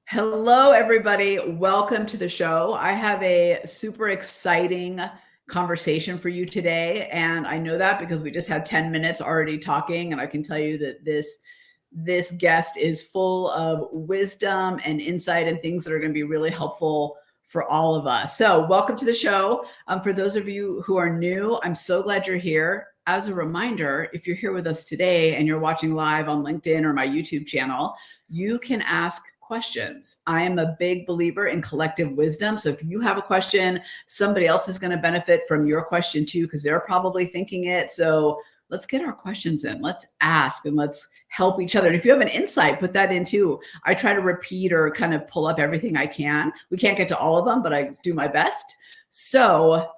Hello, everybody. Welcome to the show. I have a super exciting conversation for you today. And I know that because we just had 10 minutes already talking. And I can tell you that this guest is full of wisdom and insight and things that are going to be really helpful for all of us. So welcome to the show. For those of you who are new, I'm so glad you're here. As a reminder, if you're here with us today and you're watching live on LinkedIn or my YouTube channel, you can ask questions. I am a big believer in collective wisdom. So if you have a question, somebody else is going to benefit from your question too, because they're probably thinking it. So let's get our questions in. Let's ask and let's help each other. And if you have an insight, put that in too. I try to repeat or kind of pull up everything I can. We can't get to all of them, but I do my best. So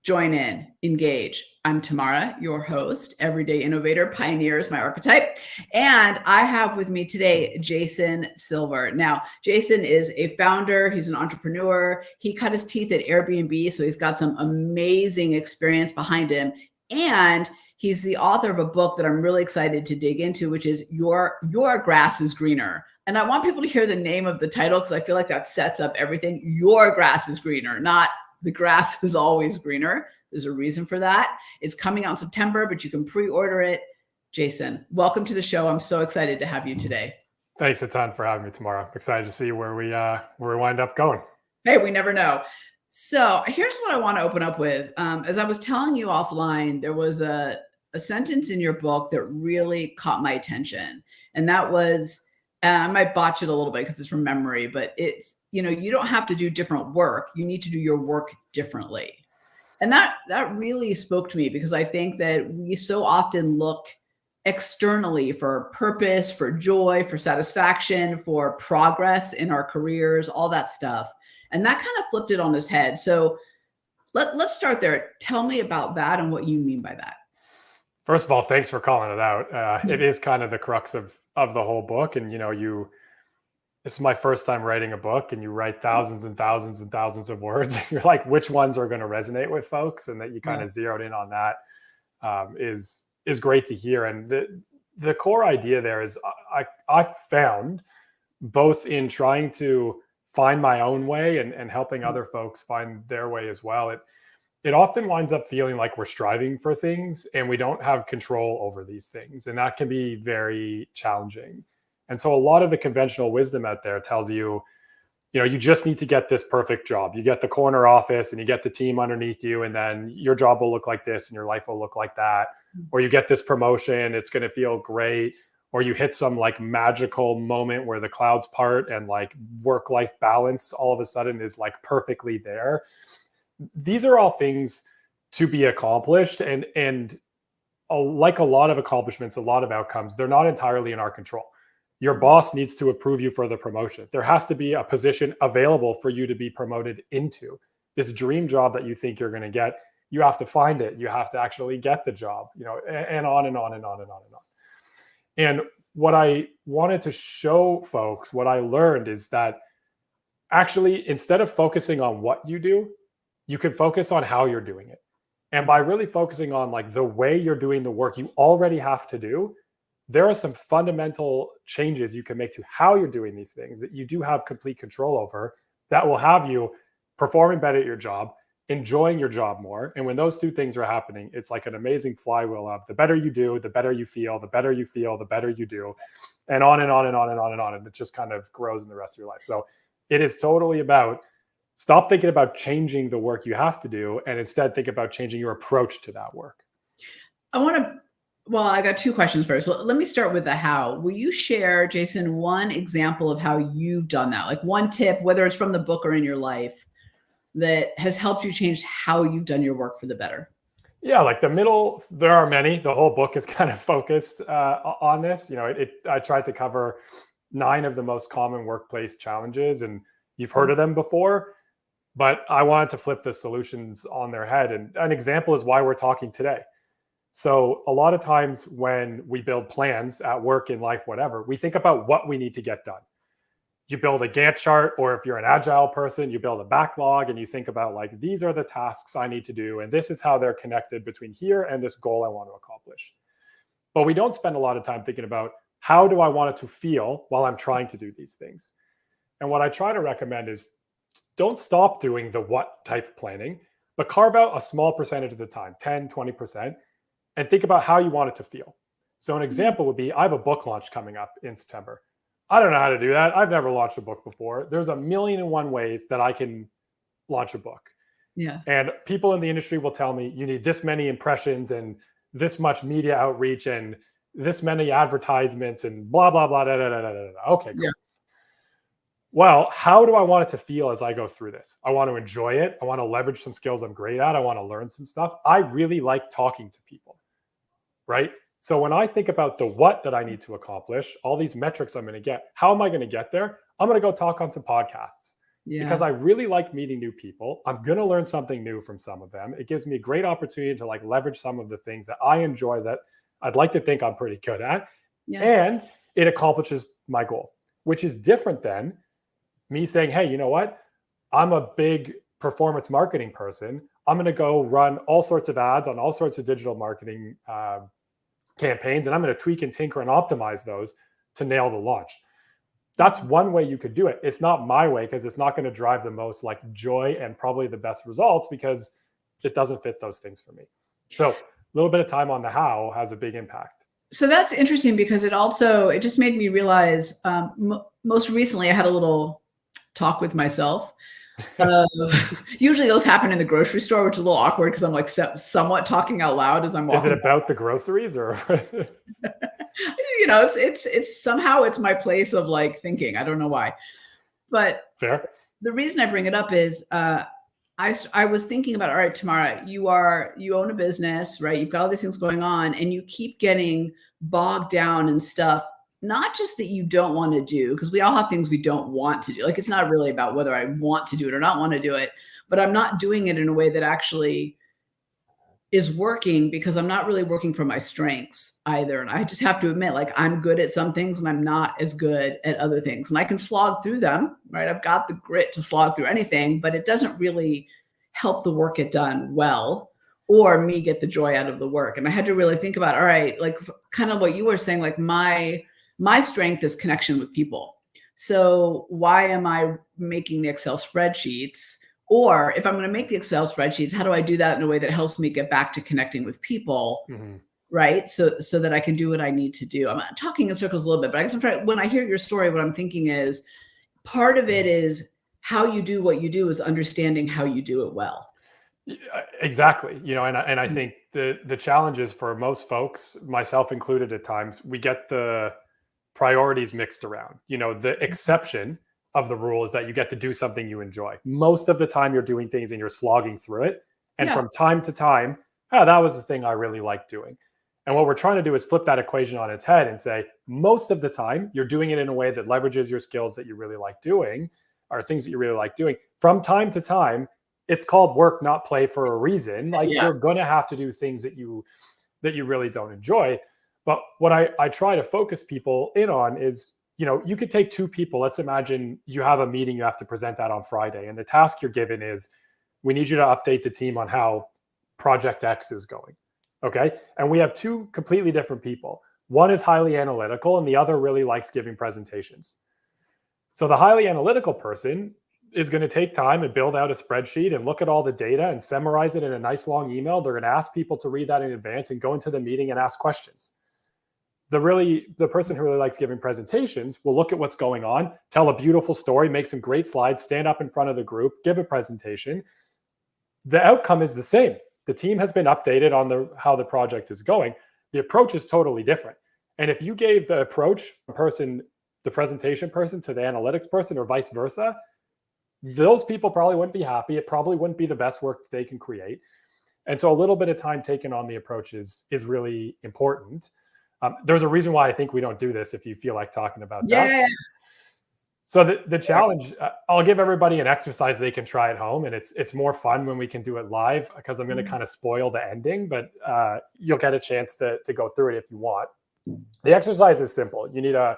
join in, engage. I'm Tamara, your host, Everyday Innovator, Pioneer is my archetype. And I have with me today, Jason Silver. Now, Jason is a founder. He's an entrepreneur. He cut his teeth at Airbnb, so he's got some amazing experience behind him. And he's the author of a book that I'm really excited to dig into, which is Your Grass is Greener. And I want people to hear the name of the title because I feel like that sets up everything. Your grass is greener, not the grass is always greener. There's a reason for that. It's coming out in September, but you can pre-order it. Jason, welcome to the show. I'm so excited to have you today. Thanks a ton for having me, Tamara. Excited to see where we wind up going. Hey, we never know. So here's what I want to open up with. As I was telling you offline, there was a sentence in your book that really caught my attention. And that was, I might botch it a little bit because it's from memory, but it's, you don't have to do different work. You need to do your work differently. And that really spoke to me because I think that we so often look externally for purpose, for joy, for satisfaction, for progress in our careers, all that stuff. And that kind of flipped it on its head. So let's start there. Tell me about that and what you mean by that. First of all, thanks for calling it out. It is kind of the crux of the whole book. And, this is my first time writing a book, and you write thousands and thousands and thousands of words. You're like, which ones are going to resonate with folks? And that you kind of zeroed in on that is great to hear. And the core idea there is I found, both in trying to find my own way and helping other folks find their way as well, it often winds up feeling like we're striving for things and we don't have control over these things. And that can be very challenging. And so a lot of the conventional wisdom out there tells you, you just need to get this perfect job. You get the corner office and you get the team underneath you, and then your job will look like this and your life will look like that. Or you get this promotion, it's going to feel great. Or you hit some like magical moment where the clouds part and like work-life balance all of a sudden is like perfectly there. These are all things to be accomplished. And like a lot of accomplishments, a lot of outcomes, they're not entirely in our control. Your boss needs to approve you for the promotion. There has to be a position available for you to be promoted into. This dream job that you think you're going to get, you have to find it. You have to actually get the job, and on and on and on and on and on. And what I wanted to show folks, what I learned is that actually, instead of focusing on what you do, you can focus on how you're doing it. And by really focusing on like the way you're doing the work you already have to do, there are some fundamental changes you can make to how you're doing these things that you do have complete control over, that will have you performing better at your job, enjoying your job more. And when those two things are happening, it's like an amazing flywheel of the better you do, the better you feel, the better you feel, the better you do, and on and on and on and on and on. And it just kind of grows in the rest of your life. So it is totally about stop thinking about changing the work you have to do and instead think about changing your approach to that work. I got two questions first. Let me start with the how. Will you share, Jason, one example of how you've done that? Like one tip, whether it's from the book or in your life, that has helped you change how you've done your work for the better? Yeah, like there are many. The whole book is kind of focused on this. I tried to cover 9 of the most common workplace challenges, and you've heard of them before, but I wanted to flip the solutions on their head. And an example is why we're talking today. So a lot of times when we build plans at work, in life, whatever, we think about what we need to get done. You build a Gantt chart, or if you're an agile person, you build a backlog and you think about like, these are the tasks I need to do. And this is how they're connected between here and this goal I want to accomplish. But we don't spend a lot of time thinking about how do I want it to feel while I'm trying to do these things. And what I try to recommend is don't stop doing the what type planning, but carve out a small percentage of the time, 10, 20%, and think about how you want it to feel. So an example would be, I have a book launch coming up in September. I don't know how to do that. I've never launched a book before. There's a million and one ways that I can launch a book. Yeah. And people in the industry will tell me you need this many impressions and this much media outreach and this many advertisements and blah, blah, blah, da, da, da, da, da. Okay, cool. Yeah. Well, how do I want it to feel as I go through this? I want to enjoy it. I want to leverage some skills I'm great at. I want to learn some stuff. I really like talking to people, right? So when I think about the what that I need to accomplish, all these metrics I'm going to get, how am I going to get there? I'm going to go talk on some podcasts because I really like meeting new people. I'm going to learn something new from some of them. It gives me a great opportunity to like leverage some of the things that I enjoy that I'd like to think I'm pretty good at. And it accomplishes my goal, which is different than me saying, hey, you know what? I'm a big performance marketing person. I'm going to go run all sorts of ads on all sorts of digital marketing campaigns, and I'm going to tweak and tinker and optimize those to nail the launch. That's one way you could do it. It's not my way because it's not going to drive the most like joy and probably the best results because it doesn't fit those things for me. So a little bit of time on the how has a big impact. So that's interesting because it just made me realize most recently I had a little talk with myself. Usually those happen in the grocery store, which is a little awkward because I'm like somewhat talking out loud as I'm walking. Is it about the groceries or? You know, it's somehow it's my place of like thinking. I don't know why, but fair. The reason I bring it up is I was thinking about, all right, Tamara, you own a business, right? You've got all these things going on and you keep getting bogged down in stuff. Not just that you don't want to do, because we all have things we don't want to do. Like, it's not really about whether I want to do it or not want to do it, but I'm not doing it in a way that actually is working because I'm not really working from my strengths either. And I just have to admit, like, I'm good at some things and I'm not as good at other things. And I can slog through them, right? I've got the grit to slog through anything, but it doesn't really help the work get done well or me get the joy out of the work. And I had to really think about, all right, like kind of what you were saying, like my strength is connection with people. So why am I making the Excel spreadsheets? Or if I'm going to make the Excel spreadsheets, how do I do that in a way that helps me get back to connecting with people, right? So that I can do what I need to do. I'm talking in circles a little bit, but I guess when I hear your story, what I'm thinking is part of it is how you do what you do is understanding how you do it well. Exactly. You know, and I think the challenge is for most folks, myself included at times, we get the priorities mixed around. You know, the exception of the rule is that you get to do something you enjoy. Most of the time you're doing things and you're slogging through it. And from time to time, that was the thing I really liked doing. And what we're trying to do is flip that equation on its head and say, most of the time you're doing it in a way that leverages your skills that you really like doing or things that you really like doing. From time to time, it's called work, not play for a reason. Like you're going to have to do things that you really don't enjoy. But what I try to focus people in on is, you know, you could take two people. Let's imagine you have a meeting you have to present that on Friday. And the task you're given is, we need you to update the team on how Project X is going. Okay. And we have two completely different people. One is highly analytical and the other really likes giving presentations. So the highly analytical person is going to take time and build out a spreadsheet and look at all the data and summarize it in a nice long email. They're going to ask people to read that in advance and go into the meeting and ask questions. The person who really likes giving presentations will look at what's going on, tell a beautiful story, make some great slides, stand up in front of the group, give a presentation. The outcome is the same. The team has been updated on how the project is going. The approach is totally different. And if you gave the approach person, the presentation person to the analytics person or vice versa, those people probably wouldn't be happy. It probably wouldn't be the best work they can create. And so a little bit of time taken on the approach is really important. There's a reason why I think we don't do this if you feel like talking about that. So the challenge, I'll give everybody an exercise they can try at home, and it's more fun when we can do it live because I'm going to kind of spoil the ending, but you'll get a chance to go through it if you want. The exercise is simple. You need a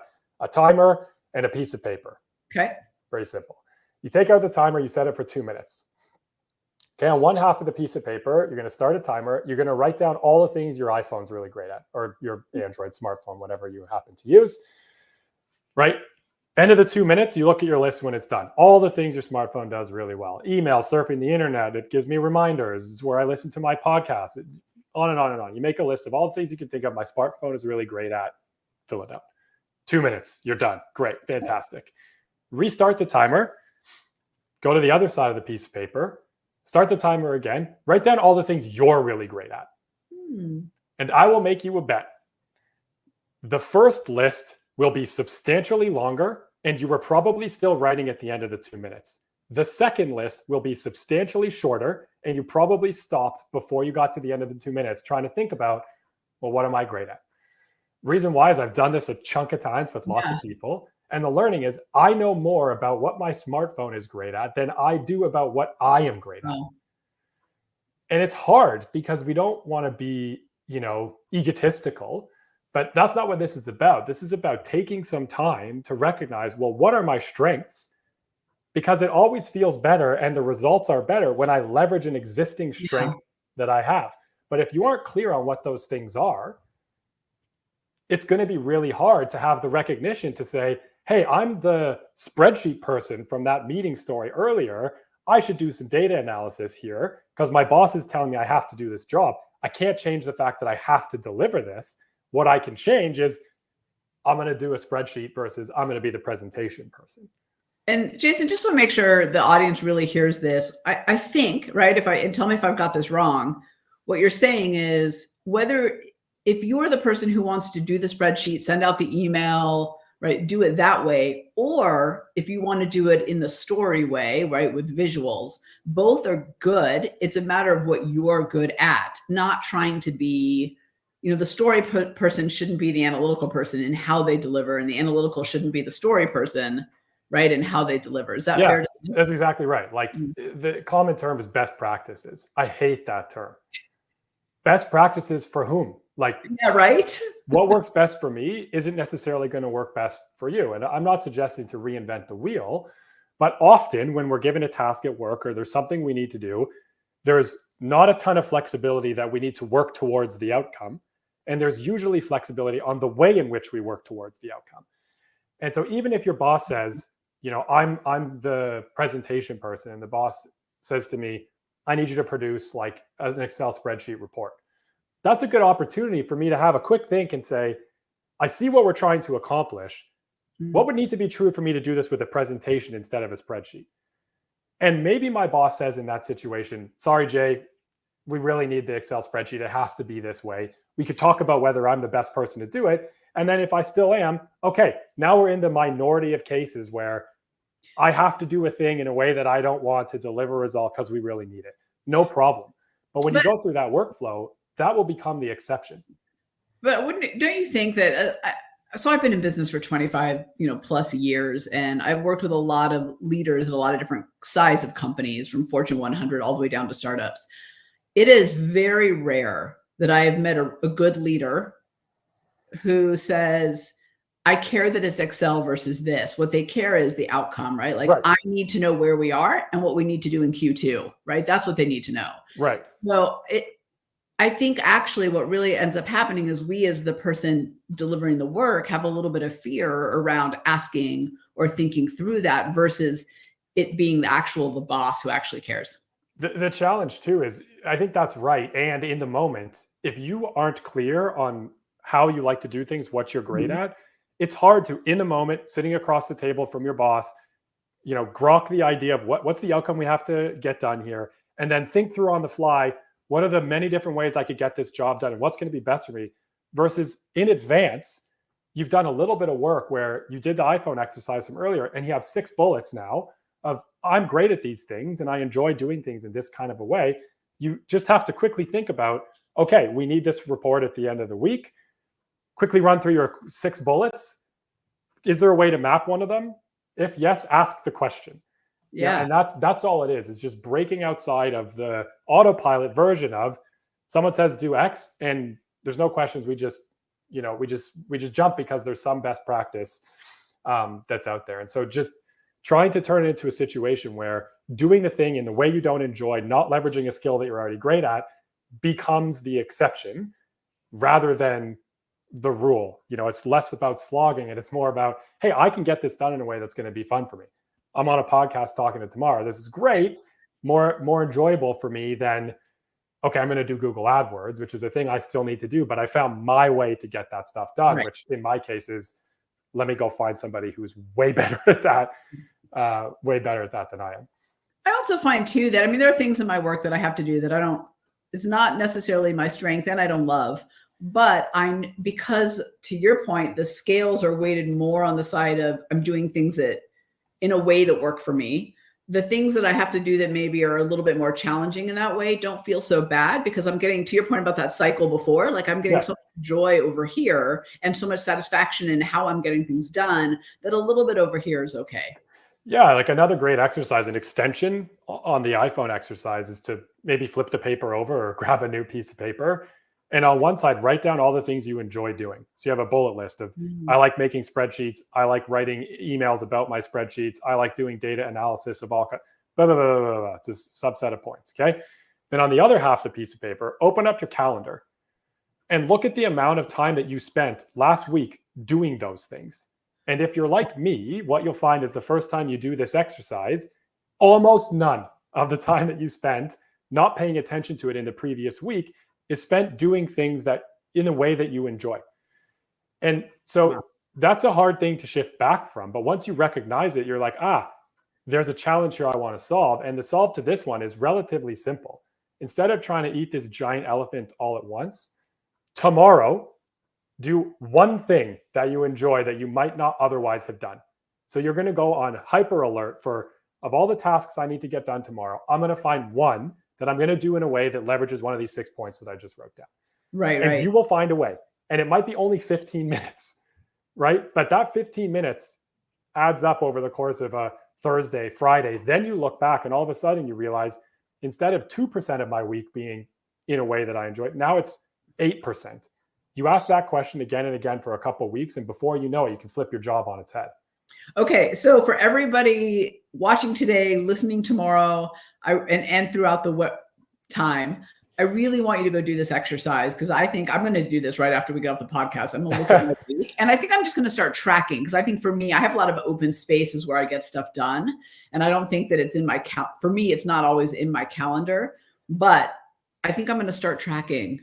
timer and a piece of paper. Okay. Very simple. You take out the timer, you set it for 2 minutes. Okay, on one half of the piece of paper, you're going to start a timer. You're going to write down all the things your iPhone's really great at, or your Android smartphone, whatever you happen to use, right? End of the 2 minutes, you look at your list when it's done. All the things your smartphone does really well. Email, surfing the internet, it gives me reminders. It's where I listen to my podcast, on and on and on. You make a list of all the things you can think of. My smartphone is really great at. Fill it out. 2 minutes, you're done. Great, fantastic. Restart the timer. Go to the other side of the piece of paper. Start the timer again. Write down all the things you're really great at. And I will make you a bet. The first list will be substantially longer, and you were probably still writing at the end of the 2 minutes. The second list will be substantially shorter, and you probably stopped before you got to the end of the 2 minutes trying to think about, well, what am I great at? Reason why is I've done this a chunk of times with lots of people. And the learning is I know more about what my smartphone is great at than I do about what I am great at. And it's hard because we don't want to be, egotistical, but that's not what this is about. This is about taking some time to recognize, well, what are my strengths? Because it always feels better and the results are better when I leverage an existing strength that I have. But if you aren't clear on what those things are, it's going to be really hard to have the recognition to say, hey, I'm the spreadsheet person from that meeting story earlier. I should do some data analysis here because my boss is telling me I have to do this job. I can't change the fact that I have to deliver this. What I can change is I'm going to do a spreadsheet versus I'm going to be the presentation person. And Jason, just to make sure the audience really hears this, I think, right, and tell me if I've got this wrong, what you're saying is if you're the person who wants to do the spreadsheet, send out the email, right, do it that way, or if you want to do it in the story way, right, with visuals, both are good. It's a matter of what you're good at, not trying to be, the story person shouldn't be the analytical person in how they deliver, and the analytical shouldn't be the story person, right, and how they deliver. Is that fair to say? That's exactly right. Like the common term is best practices. I hate that term. Best practices for whom? Like, right. What works best for me isn't necessarily going to work best for you. And I'm not suggesting to reinvent the wheel, but often when we're given a task at work or there's something we need to do, there's not a ton of flexibility that we need to work towards the outcome. And there's usually flexibility on the way in which we work towards the outcome. And so even if your boss says, I'm the presentation person, and the boss says to me, I need you to produce like an Excel spreadsheet report. That's a good opportunity for me to have a quick think and say, I see what we're trying to accomplish. What would need to be true for me to do this with a presentation instead of a spreadsheet? And maybe my boss says in that situation, sorry, Jay, we really need the Excel spreadsheet. It has to be this way. We could talk about whether I'm the best person to do it. And then if I still am, okay, now we're in the minority of cases where I have to do a thing in a way that I don't want to deliver a result because we really need it. No problem. But when you go through that workflow, that will become the exception. But don't you think that, so I've been in business for 25, plus years, and I've worked with a lot of leaders at a lot of different size of companies, from Fortune 100 all the way down to startups. It is very rare that I have met a good leader who says, I care that it's Excel versus this. What they care is the outcome, right? Like, I need to know where we are and what we need to do in Q2, right? That's what they need to know. Right. So I think actually what really ends up happening is we, as the person delivering the work, have a little bit of fear around asking or thinking through that versus it being the boss who actually cares. The challenge too is, I think that's right. And in the moment, if you aren't clear on how you like to do things, what you're great at, it's hard to, in the moment, sitting across the table from your boss, grok the idea of what's the outcome we have to get done here, and then think through on the fly, what are the many different ways I could get this job done and what's going to be best for me, versus in advance, you've done a little bit of work where you did the iPhone exercise from earlier and you have 6 bullets now of, I'm great at these things and I enjoy doing things in this kind of a way. You just have to quickly think about, okay, we need this report at the end of the week. Quickly run through your 6 bullets. Is there a way to map one of them? If yes, ask the question. Yeah. And that's all it is. It's just breaking outside of the autopilot version of someone says do X and there's no questions. We just jump because there's some best practice that's out there. And so just trying to turn it into a situation where doing the thing in the way you don't enjoy, not leveraging a skill that you're already great at, becomes the exception rather than the rule. It's less about slogging and it's more about, hey, I can get this done in a way that's going to be fun for me. I'm on a podcast talking to Tamara. This is great. More enjoyable for me than, okay, I'm going to do Google AdWords, which is a thing I still need to do, but I found my way to get that stuff done, Right. which in my case is, let me go find somebody who's way better at that than I am. I also find too that, I mean, there are things in my work that I have to do that it's not necessarily my strength and I don't love, but because to your point, the scales are weighted more on the side of I'm doing things that in a way that work for me. The things that I have to do that maybe are a little bit more challenging in that way don't feel so bad because I'm getting, to your point about that cycle before, like I'm getting so much joy over here and so much satisfaction in how I'm getting things done that a little bit over here is okay. Yeah, like another great exercise, an extension on the iPhone exercise is to maybe flip the paper over or grab a new piece of paper. And on one side, write down all the things you enjoy doing. So you have a bullet list of, I like making spreadsheets. I like writing emails about my spreadsheets. I like doing data analysis of all kinds, blah, blah, blah, blah, blah. It's a subset of points, okay? Then on the other half of the piece of paper, open up your calendar and look at the amount of time that you spent last week doing those things. And if you're like me, what you'll find is the first time you do this exercise, almost none of the time that you spent not paying attention to it in the previous week is spent doing things that in a way that you enjoy. And so that's a hard thing to shift back from. But once you recognize it, you're like, there's a challenge here I want to solve. And the solve to this one is relatively simple. Instead of trying to eat this giant elephant all at once, tomorrow, do one thing that you enjoy that you might not otherwise have done. So you're going to go on hyper alert of all the tasks I need to get done tomorrow, I'm going to find one that I'm going to do in a way that leverages one of these 6 points that I just wrote down. Right. You will find a way. And it might be only 15 minutes, right? But that 15 minutes adds up over the course of a Thursday, Friday. Then you look back and all of a sudden you realize instead of 2% of my week being in a way that I enjoy, now it's 8%. You ask that question again and again for a couple of weeks, and before you know it, you can flip your job on its head. Okay, so for everybody watching today, listening tomorrow, and throughout the time, I really want you to go do this exercise because I think I'm going to do this right after we get off the podcast. I'm going to look at my week, and I think I'm just going to start tracking because I think for me, I have a lot of open spaces where I get stuff done, and I don't think that it's in my for me, it's not always in my calendar, but I think I'm going to start tracking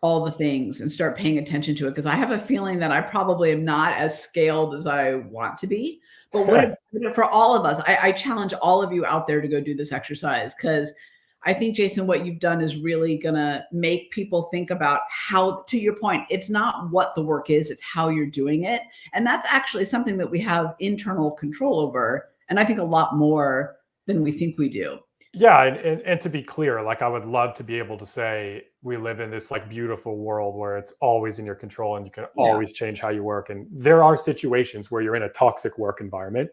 all the things and start paying attention to it because I have a feeling that I probably am not as scaled as I want to be. But what for all of us, I challenge all of you out there to go do this exercise because I think, Jason, what you've done is really going to make people think about how, to your point, it's not what the work is, it's how you're doing it. And that's actually something that we have internal control over. And I think a lot more than we think we do. Yeah. And to be clear, like I would love to be able to say we live in this like beautiful world where it's always in your control and you can always change how you work. And there are situations where you're in a toxic work environment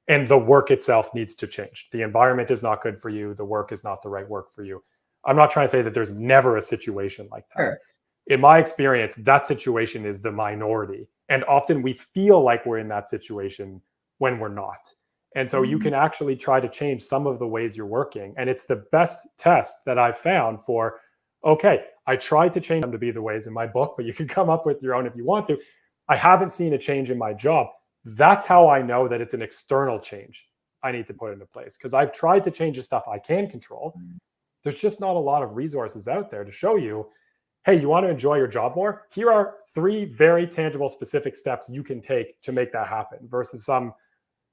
and the work itself needs to change. The environment is not good for you. The work is not the right work for you. I'm not trying to say that there's never a situation like that. Sure. In my experience, that situation is the minority. And often we feel like we're in that situation when we're not. And so you can actually try to change some of the ways you're working. And it's the best test that I've found for, okay, I tried to change them to be the ways in my book, but you can come up with your own if you want to. I haven't seen a change in my job. That's how I know that it's an external change I need to put into place because I've tried to change the stuff I can control. There's just not a lot of resources out there to show you, hey, you want to enjoy your job more? Here are 3 very tangible, specific steps you can take to make that happen versus some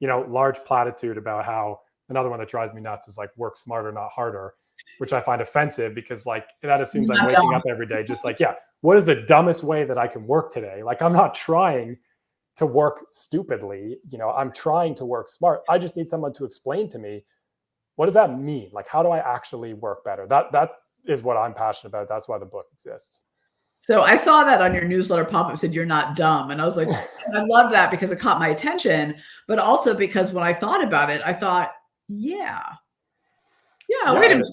large platitude about how another one that drives me nuts is like work smarter, not harder, which I find offensive because like that assumes I'm waking up every day just like, what is the dumbest way that I can work today? Like I'm not trying to work stupidly, I'm trying to work smart. I just need someone to explain to me, what does that mean? Like, how do I actually work better? That is what I'm passionate about. That's why the book exists. So I saw that on your newsletter pop-up said you're not dumb. And I was like, I love that because it caught my attention, but also because when I thought about it, I thought, wait a minute.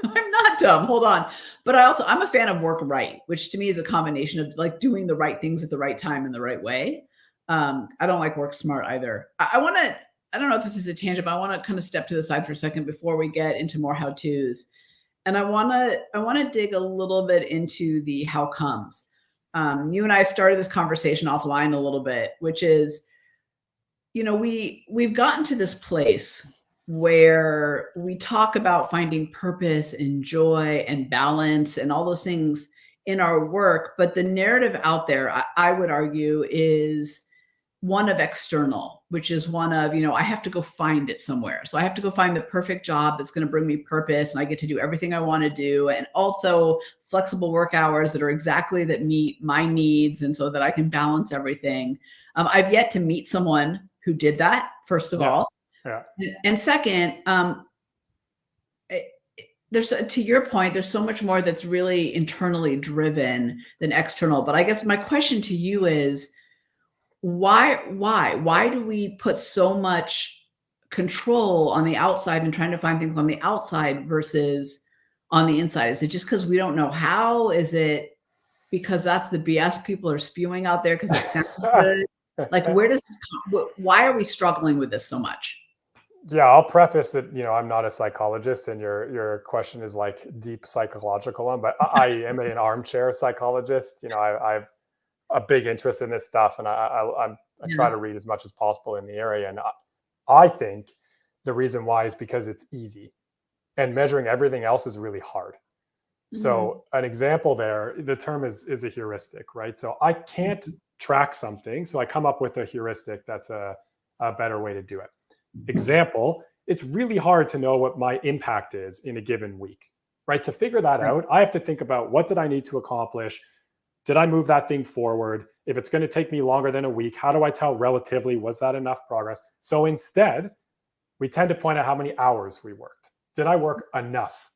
I'm not dumb. Hold on. But I'm a fan of work right, which to me is a combination of like doing the right things at the right time in the right way. I don't like work smart either. I don't know if this is a tangent, but I want to kind of step to the side for a second before we get into more how-tos. And I want to dig a little bit into the how comes. You and I started this conversation offline a little bit, which is, we've gotten to this place where we talk about finding purpose and joy and balance and all those things in our work. But the narrative out there, I would argue, is one of external, which is one of, I have to go find it somewhere. So I have to go find the perfect job that's going to bring me purpose, and I get to do everything I want to do. And also flexible work hours that are exactly that meet my needs. And so that I can balance everything. I've yet to meet someone who did that, first of all. Yeah. And second, there's, to your point, there's so much more that's really internally driven than external. But I guess my question to you is, why do we put so much control on the outside and trying to find things on the outside versus on the inside? Is it just because we don't know how? Is it because that's the BS people are spewing out there because it sounds good? Like, where does this come? Why are we struggling with this so much? Yeah, I'll preface that, I'm not a psychologist, and your question is like deep psychological one, but I am an armchair psychologist. I've a big interest in this stuff, and I try to read as much as possible in the area. And I think the reason why is because it's easy, and measuring everything else is really hard. So an example there, the term is a heuristic, right? So I can't track something, so I come up with a heuristic that's a better way to do it. Example, it's really hard to know what my impact is in a given week, right? To figure that out, I have to think about, what did I need to accomplish? Did I move that thing forward? If it's going to take me longer than a week, how do I tell relatively, was that enough progress? So instead, we tend to point out how many hours we worked. Did I work enough?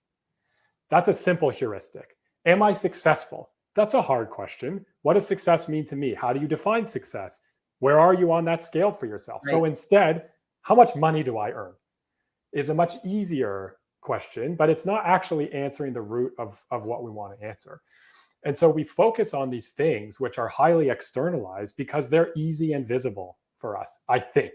That's a simple heuristic. Am I successful? That's a hard question. What does success mean to me? How do you define success? Where are you on that scale for yourself? Right. So instead, how much money do I earn? Is a much easier question, but it's not actually answering the root of what we want to answer. And so we focus on these things which are highly externalized because they're easy and visible for us. I think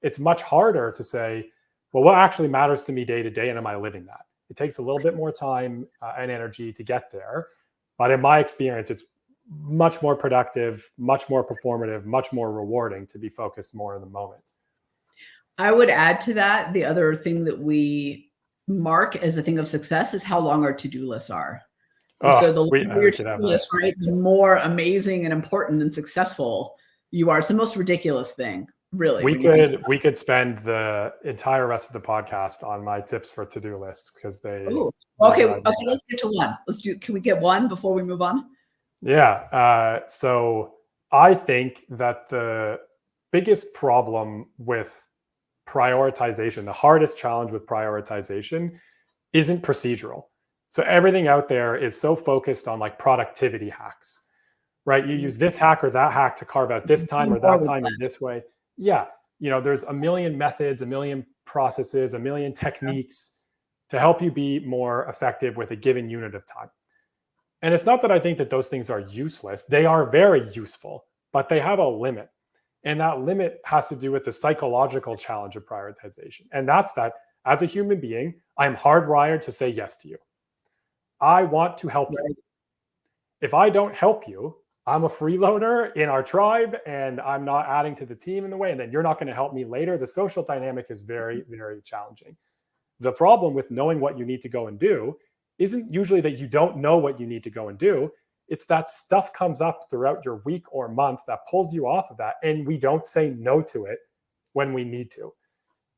it's much harder to say, well, what actually matters to me day to day, and am I living that? It takes a little bit more time and energy to get there. But in my experience, it's much more productive, much more performative, much more rewarding to be focused more in the moment. I would add to that, the other thing that we mark as a thing of success is how long our to-do lists are. So the longer your to-do list, right, the more amazing and important and successful you are. It's the most ridiculous thing, really. We could spend the entire rest of the podcast on my tips for to-do lists, because they. Ooh. Okay, let's get to one. Can we get one before we move on? Yeah. So I think that the biggest problem with prioritization, the hardest challenge with prioritization, isn't procedural. So everything out there is so focused on like productivity hacks, right? You use this hack or that hack to carve out this time or that time in this way. Yeah. There's a million methods, a million processes, a million techniques to help you be more effective with a given unit of time. And it's not that I think that those things are useless. They are very useful, but they have a limit. And that limit has to do with the psychological challenge of prioritization. And that's that as a human being, I am hardwired to say yes to you. I want to help you. If I don't help you, I'm a freeloader in our tribe and I'm not adding to the team in the way, and then you're not going to help me later. The social dynamic is very, very challenging. The problem with knowing what you need to go and do isn't usually that you don't know what you need to go and do. It's that stuff comes up throughout your week or month that pulls you off of that, and we don't say no to it when we need to.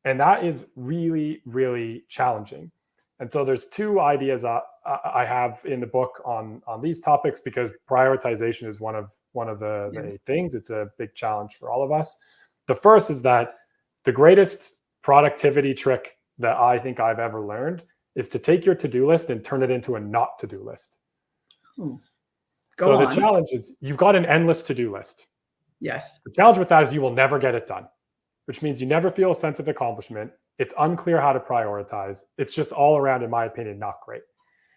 And that is really, really challenging. And so there's two ideas I have in the book on these topics, because prioritization is one of the 8 things. It's a big challenge for all of us. The first is that the greatest productivity trick that I think I've ever learned is to take your to-do list and turn it into a not to-do list. The challenge is you've got an endless to-do list. Yes. The challenge with that is you will never get it done, which means you never feel a sense of accomplishment. It's unclear how to prioritize. It's just all around, in my opinion, not great.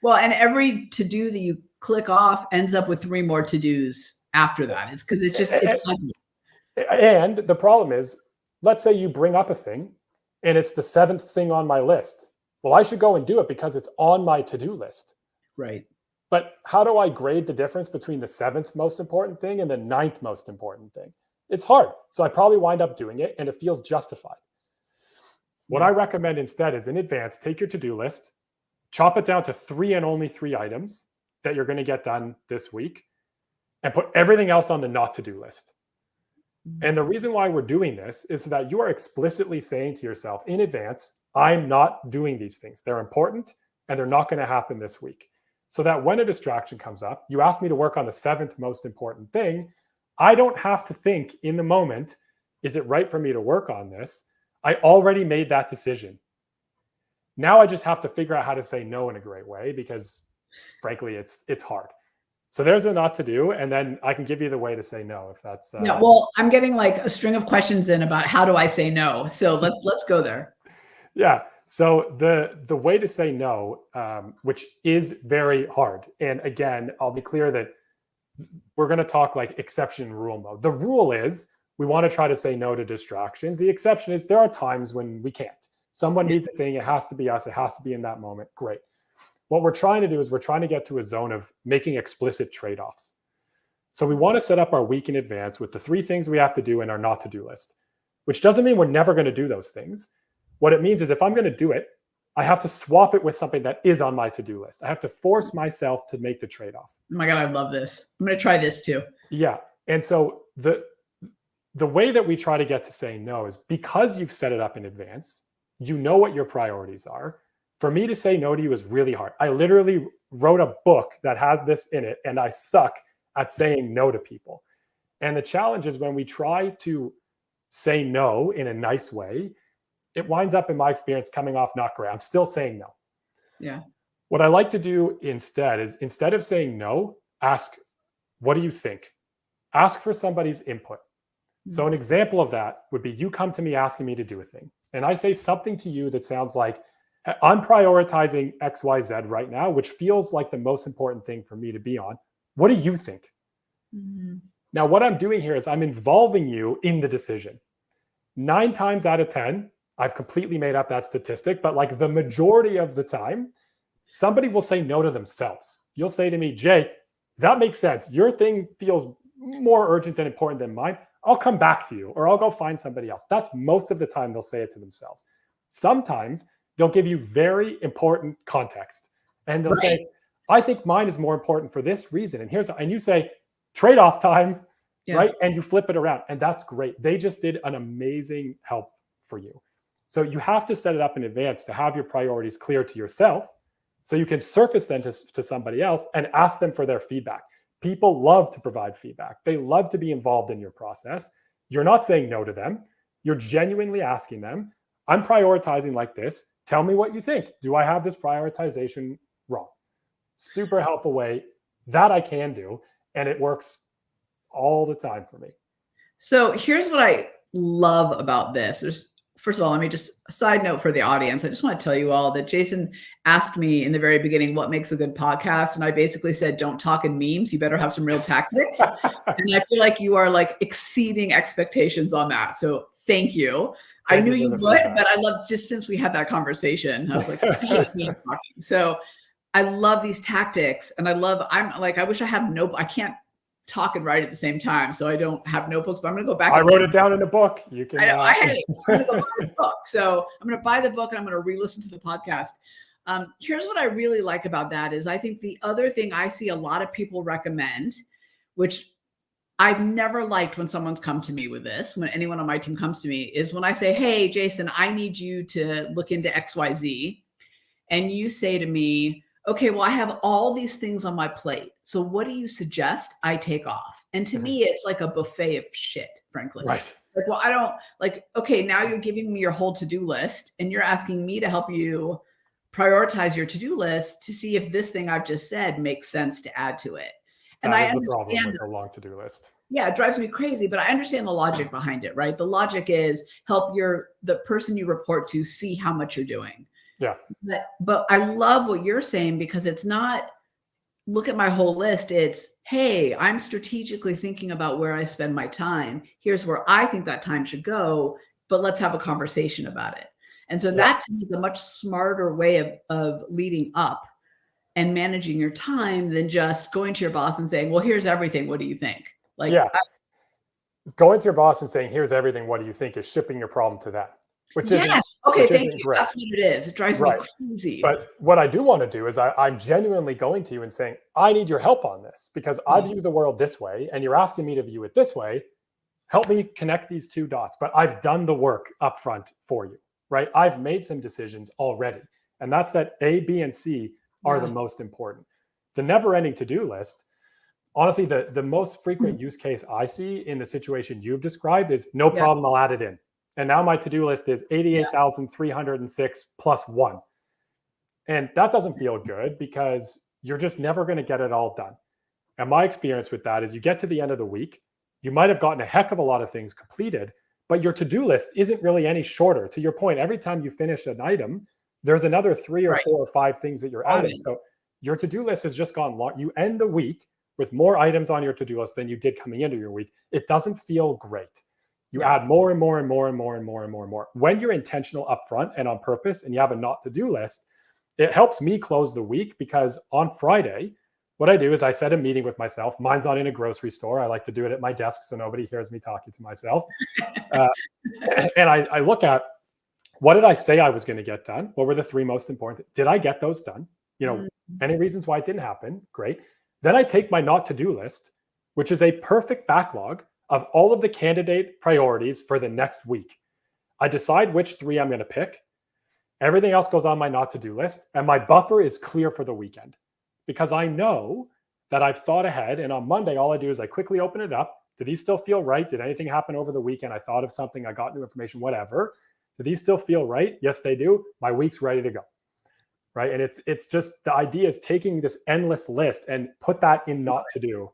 Well, and every to-do that you click off ends up with 3 more to-dos after that. It's because it's and the problem is, let's say you bring up a thing and it's the 7th thing on my list. Well, I should go and do it because it's on my to-do list. Right. But how do I grade the difference between the 7th most important thing and the 9th most important thing? It's hard. So I probably wind up doing it and it feels justified. What I recommend instead is in advance, take your to-do list, chop it down to 3 and only 3 items that you're going to get done this week, and put everything else on the not to-do list. And the reason why we're doing this is so that you are explicitly saying to yourself in advance, I'm not doing these things. They're important and they're not going to happen this week. So that when a distraction comes up, you ask me to work on the 7th most important thing. I don't have to think in the moment, is it right for me to work on this? I already made that decision. Now I just have to figure out how to say no in a great way because frankly, it's hard. So there's a not to do, and then I can give you the way to say no if that's. Yeah, well, I'm getting like a string of questions in about how do I say no. So let's go there. Yeah. So the way to say no, which is very hard, and again, I'll be clear that we're going to talk like exception rule mode. The rule is we want to try to say no to distractions. The exception is there are times when we can't. Someone needs a thing. It has to be us. It has to be in that moment. Great. What we're trying to do is we're trying to get to a zone of making explicit trade-offs. So we want to set up our week in advance with the 3 things we have to do in our not to-do list, which doesn't mean we're never going to do those things. What it means is if I'm going to do it, I have to swap it with something that is on my to-do list. I have to force myself to make the trade-off. Oh my God, I love this. I'm going to try this too. Yeah. And so the way that we try to get to saying no is because you've set it up in advance, you know what your priorities are. For me to say no to you is really hard. I literally wrote a book that has this in it, and I suck at saying no to people. And the challenge is when we try to say no in a nice way, it winds up, in my experience, coming off not great. I'm still saying no. Yeah. What I like to do instead is instead of saying no, ask, what do you think? Ask for somebody's input. So an example of that would be you come to me asking me to do a thing, and I say something to you that sounds like, I'm prioritizing XYZ right now, which feels like the most important thing for me to be on. What do you think? Now, what I'm doing here is I'm involving you in the decision. 9 times out of 10, I've completely made up that statistic, but like the majority of the time, somebody will say no to themselves. You'll say to me, Jay, that makes sense. Your thing feels more urgent and important than mine. I'll come back to you, or I'll go find somebody else. That's most of the time they'll say it to themselves. Sometimes they'll give you very important context, and they'll say, I think mine is more important for this reason. And you say trade-off time, right? And you flip it around, and that's great. They just did an amazing help for you. So you have to set it up in advance to have your priorities clear to yourself so you can surface them to somebody else and ask them for their feedback. People love to provide feedback. They love to be involved in your process. You're not saying no to them. You're genuinely asking them, I'm prioritizing like this. Tell me what you think. Do I have this prioritization wrong? Super helpful way that I can do. And it works all the time for me. So here's what I love about this. First of all, let me just a side note for the audience. I just want to tell you all that Jason asked me in the very beginning, what makes a good podcast? And I basically said, don't talk in memes. You better have some real tactics. And I feel like you are like exceeding expectations on that. So thank you. I knew you would, but I love just since we had that conversation, I was like, so I love these tactics, and I wish I had I can't talk and write at the same time, so I don't have notebooks, but I'm going to go back. I wrote it down in a book. You can. I'm going to go buy the book. So I'm going to buy the book and I'm going to re-listen to the podcast. Here's what I really like about that is I think the other thing I see a lot of people recommend, which I've never liked when someone's come to me with this, when anyone on my team comes to me, is when I say, hey, Jason, I need you to look into XYZ. And you say to me, okay, well, I have all these things on my plate. So what do you suggest I take off? And to me, it's like a buffet of shit, frankly. Right. Like, well, I don't like, okay, now you're giving me your whole to-do list and you're asking me to help you prioritize your to-do list to see if this thing I've just said makes sense to add to it. And that I is the understand problem with a long to-do list. Yeah, it drives me crazy, but I understand the logic behind it, right? The logic is help the person you report to see how much you're doing. Yeah. But I love what you're saying because it's not look at my whole list. It's, hey, I'm strategically thinking about where I spend my time. Here's where I think that time should go, but let's have a conversation about it. And so that to me is a much smarter way of leading up and managing your time than just going to your boss and saying, well, here's everything. What do you think? Like, Yeah. Going to your boss and saying, here's everything, what do you think, is shipping your problem to them, which isn't, yes. Okay. which Thank isn't you. great. That's what it is. It drives me Right. crazy. But what I do want to do is I'm genuinely going to you and saying, I need your help on this because I view the world this way and you're asking me to view it this way. Help me connect these two dots. But I've done the work up front for you, right? I've made some decisions already. And that's that A, B, and C are the most important. The never-ending to-do list, honestly, the most frequent use case I see in the situation you've described is no problem, I'll add it in. And now my to-do list is 88,306 plus one. And that doesn't feel good because you're just never going to get it all done. And my experience with that is you get to the end of the week, you might have gotten a heck of a lot of things completed, but your to-do list isn't really any shorter. To your point, every time you finish an item, there's another 3 or 4 or 5 things that you're adding. So your to-do list has just gone long. You end the week with more items on your to-do list than you did coming into your week. It doesn't feel great. You add more and more and more and more and more and more and more. When you're intentional upfront and on purpose and you have a not to-do list, it helps me close the week because on Friday, what I do is I set a meeting with myself. Mine's not in a grocery store. I like to do it at my desk so nobody hears me talking to myself. And I look at, what did I say I was going to get done? What were the 3 most important? Did I get those done? You know, any reasons why it didn't happen? Great. Then I take my not to-do list, which is a perfect backlog of all of the candidate priorities for the next week. I decide which 3 I'm going to pick. Everything else goes on my not to-do list, and my buffer is clear for the weekend because I know that I've thought ahead. And on Monday, all I do is I quickly open it up. Do these still feel right? Did anything happen over the weekend? I thought of something, I got new information, whatever. Do these still feel right? Yes, they do. My week's ready to go. Right. And it's just the idea is taking this endless list and put that in not to do.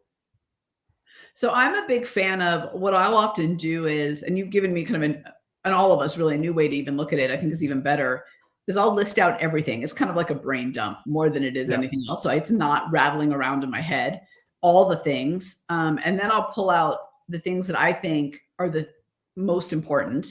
So I'm a big fan of what I'll often do is, and you've given me kind of and all of us really a new way to even look at it, I think is even better, is I'll list out everything. It's kind of like a brain dump more than it is anything else. So it's not rattling around in my head, all the things. And then I'll pull out the things that I think are the most important.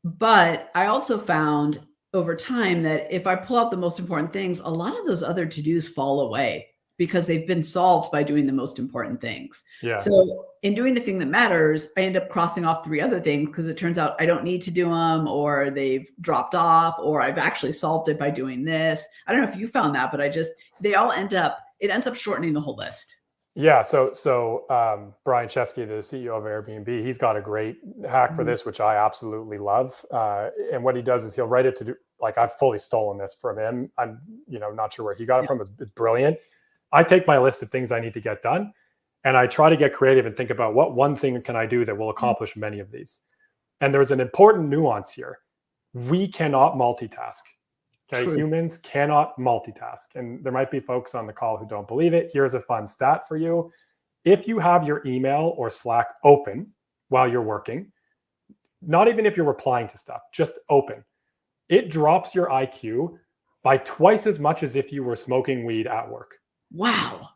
But I also found over time that if I pull out the most important things, a lot of those other to-dos fall away because they've been solved by doing the most important things. Yeah. So in doing the thing that matters, I end up crossing off 3 other things because it turns out I don't need to do them, or they've dropped off, or I've actually solved it by doing this. I don't know if you found that, but they all it ends up shortening the whole list. Yeah. So Brian Chesky, the CEO of Airbnb, he's got a great hack for this, which I absolutely love. And what he does is he'll write it to do, like, I've fully stolen this from him. I'm, not sure where he got it from. It's brilliant. I take my list of things I need to get done and I try to get creative and think about what one thing can I do that will accomplish many of these. And there's an important nuance here. We cannot multitask. Okay. Truth. Humans cannot multitask. And there might be folks on the call who don't believe it. Here's a fun stat for you. If you have your email or Slack open while you're working, not even if you're replying to stuff, just open, it drops your IQ by twice as much as if you were smoking weed at work. Wow.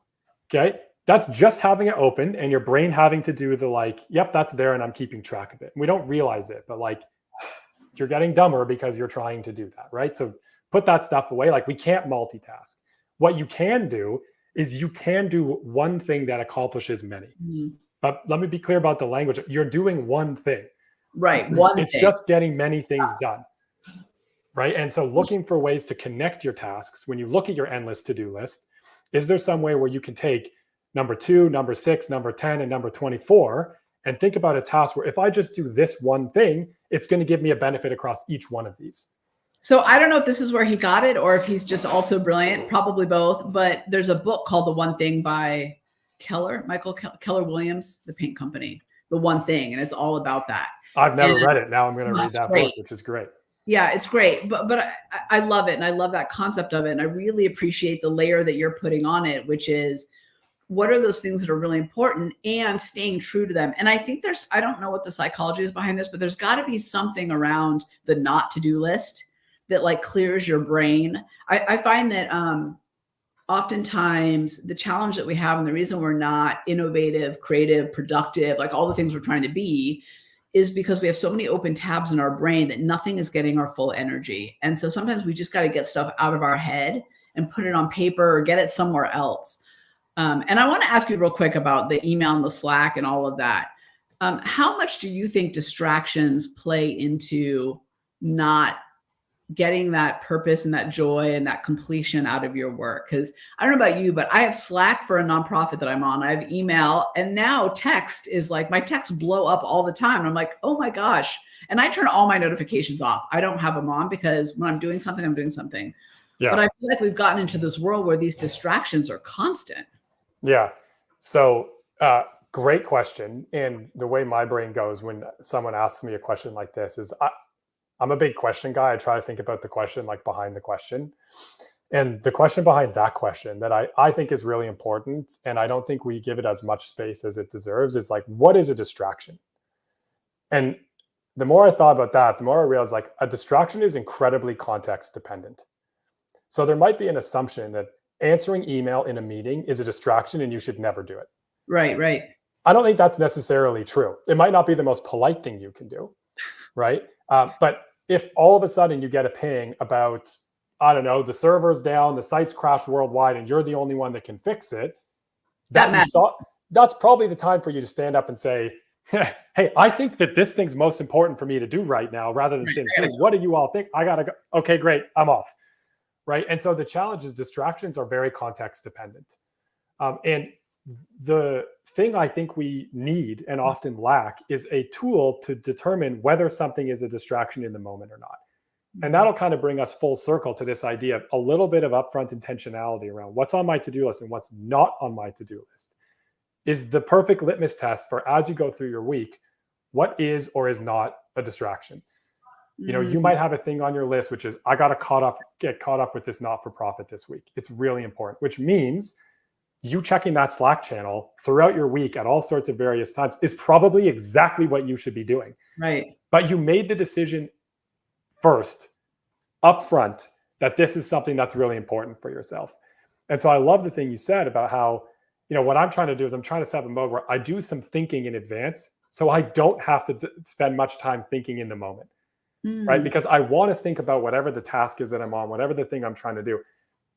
Okay. That's just having it open and your brain having to do the yep, that's there and I'm keeping track of it. We don't realize it, but you're getting dumber because you're trying to do that, right? So put that stuff away. We can't multitask. What you can do is you can do one thing that accomplishes many. But let me be clear about the language. You're doing one thing. Right. It's just getting many things done. Right. And so looking for ways to connect your tasks, when you look at your endless to-do list, is there some way where you can take number 2, number 6, number 10, and number 24 and think about a task where if I just do this one thing, it's going to give me a benefit across each one of these. So I don't know if this is where he got it or if he's just also brilliant, probably both, but there's a book called The One Thing by Michael Keller Williams, The Paint Company, The One Thing. And it's all about that. I've never read it. Now I'm going to read that book, which is great. Yeah, it's great. But I love it. And I love that concept of it. And I really appreciate the layer that you're putting on it, which is what are those things that are really important and staying true to them. And I think I don't know what the psychology is behind this, but there's got to be something around the not to-do list that clears your brain. I find that oftentimes the challenge that we have and the reason we're not innovative, creative, productive, all the things we're trying to be, is because we have so many open tabs in our brain that nothing is getting our full energy. And so sometimes we just got to get stuff out of our head and put it on paper or get it somewhere else. And I want to ask you real quick about the email and the Slack and all of that. How much do you think distractions play into not getting that purpose and that joy and that completion out of your work? Because I don't know about you, but I have Slack for a nonprofit that I'm on. I have email, and now text is like, my texts blow up all the time. And I'm like, oh my gosh. And I turn all my notifications off. I don't have them on because when I'm doing something, I'm doing something. Yeah. But I feel like we've gotten into this world where these distractions are constant. Yeah. So great question. And the way my brain goes when someone asks me a question like this is I'm a big question guy. I try to think about the question like behind the question. And the question behind that question that I think is really important, and I don't think we give it as much space as it deserves, is like, what is a distraction? And the more I thought about that, the more I realized like a distraction is incredibly context dependent. So there might be an assumption that answering email in a meeting is a distraction and you should never do it. Right, right. I don't think that's necessarily true. It might not be the most polite thing you can do, right? But if all of a sudden you get a ping about, I don't know, the server's down, the site's crashed worldwide, and you're the only one that can fix it, that's probably the time for you to stand up and say, hey, I think that this thing's most important for me to do right now, rather than saying, hey, what do you all think? I got to go. Okay, great. I'm off. Right. And so the challenge is distractions are very context dependent. And the thing I think we need and often lack is a tool to determine whether something is a distraction in the moment or not. And that'll kind of bring us full circle to this idea of a little bit of upfront intentionality around what's on my to-do list and what's not on my to-do list is the perfect litmus test for, as you go through your week, what is or is not a distraction. You know, you might have a thing on your list, which is, I got to get caught up with this not-for-profit this week. It's really important, which means you checking that Slack channel throughout your week at all sorts of various times is probably exactly what you should be doing. Right. But you made the decision first, upfront, that this is something that's really important for yourself. And so I love the thing you said about how, you know, what I'm trying to do is I'm trying to set up a mode where I do some thinking in advance so I don't have to spend much time thinking in the moment. Right? Because I want to think about whatever the task is that I'm on, whatever the thing I'm trying to do.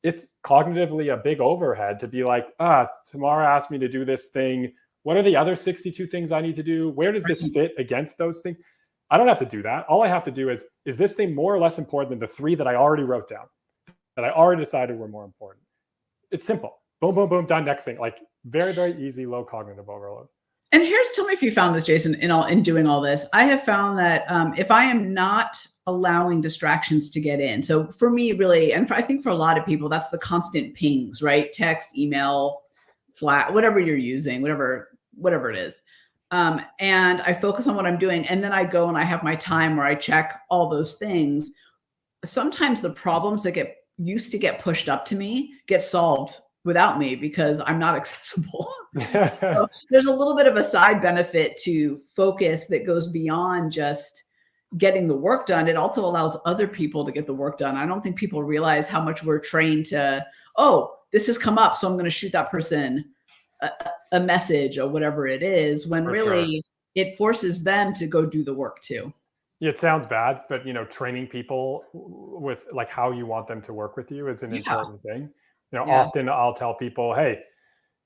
It's cognitively a big overhead to be like, Tamara asked me to do this thing. What are the other 62 things I need to do? Where does this fit against those things? I don't have to do that. All I have to do is this thing more or less important than the 3 that I already wrote down, that I already decided were more important? It's simple. Boom, boom, boom, done, next thing. Like very, very easy, low cognitive overload. And tell me if you found this, Jason, in doing all this. I have found that if I am not allowing distractions to get in, so for me, really, and I think for a lot of people, that's the constant pings, right? Text, email, Slack, whatever you're using, whatever it is. And I focus on what I'm doing, and then I go and I have my time where I check all those things. Sometimes the problems that used to get pushed up to me get solved without me because I'm not accessible. So there's a little bit of a side benefit to focus that goes beyond just getting the work done. It also allows other people to get the work done. I don't think people realize how much we're trained to, this has come up, so I'm going to shoot that person a message or whatever it is, when really it forces them to go do the work too. Yeah, it sounds bad, but you know, training people with like how you want them to work with you is an important thing. You know, often I'll tell people, hey,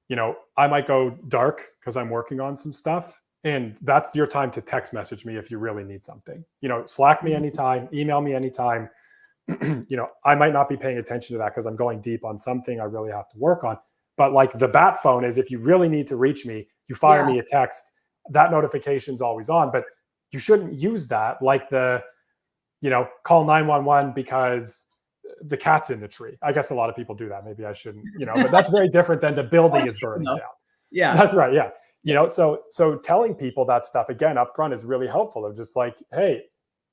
you know, I might go dark because I'm working on some stuff. And that's your time to text message me if you really need something. You know, Slack me anytime, email me anytime. You know, I might not be paying attention to that because I'm going deep on something I really have to work on. But like the bat phone is, if you really need to reach me, you fire me a text, that notification's always on. But you shouldn't use that like call 911 because the cat's in the tree. I guess a lot of people do that. Maybe I shouldn't, but that's very different than the building is burning down. Yeah, that's right. Yeah. So telling people that stuff again up front is really helpful. Of just like, hey,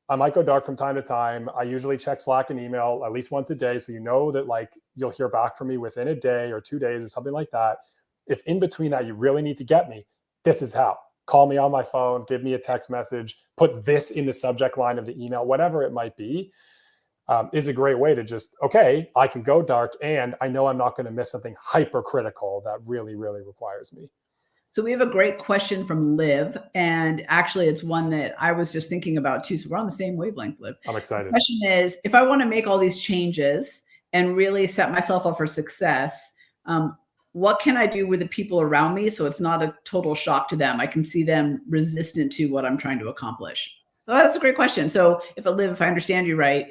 I might go dark from time to time. I usually check Slack and email at least once a day. So you know that like you'll hear back from me within a day or 2 days or something like that. If in between that you really need to get me, this is how. Call me on my phone, give me a text message, put this in the subject line of the email, whatever it might be, is a great way to just, okay, I can go dark and I know I'm not going to miss something hypercritical that really, really requires me. So we have a great question from Liv, and actually it's one that I was just thinking about too. So we're on the same wavelength, Liv. I'm excited. The question is, if I want to make all these changes and really set myself up for success, what can I do with the people around me so it's not a total shock to them? I can see them resistant to what I'm trying to accomplish. Well, that's a great question. So if I understand you right,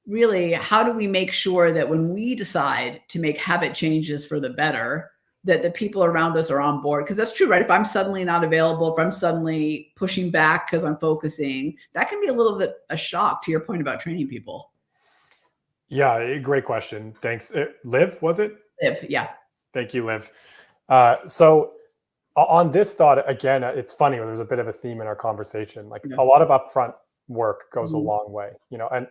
really, how do we make sure that when we decide to make habit changes for the better, that the people around us are on board? Because that's true, right? If I'm suddenly not available, if I'm suddenly pushing back because I'm focusing, that can be a little bit a shock to your point about training people. Yeah, great question. Thanks. Liv, was it? If, yeah. Thank you, Liv. So on this thought, again, it's funny, there's a bit of a theme in our conversation. Like Yeah. a lot of upfront work goes a Mhm. long way.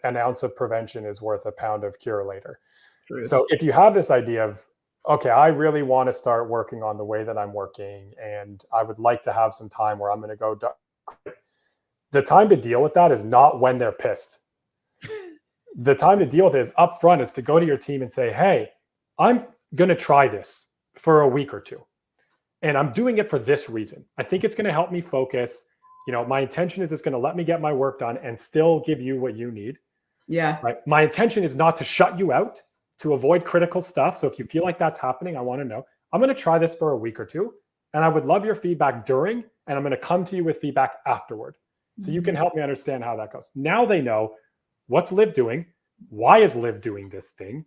An ounce of prevention is worth a pound of cure later. Truth. So if you have this idea of, okay, I really want to start working on the way that I'm working, and I would like to have some time where I'm going to go. The time to deal with that is not when they're pissed. The time to deal with it is upfront, is to go to your team and say, hey, I'm going to try this for a week or two. And I'm doing it for this reason. I think it's going to help me focus. My intention is it's going to let me get my work done and still give you what you need. Yeah. Right. My intention is not to shut you out, to avoid critical stuff. So if you feel like that's happening, I want to know. I'm going to try this for a week or two, and I would love your feedback during, and I'm going to come to you with feedback afterward. So you can help me understand how that goes. Now they know, what's Liv doing? Why is Liv doing this thing?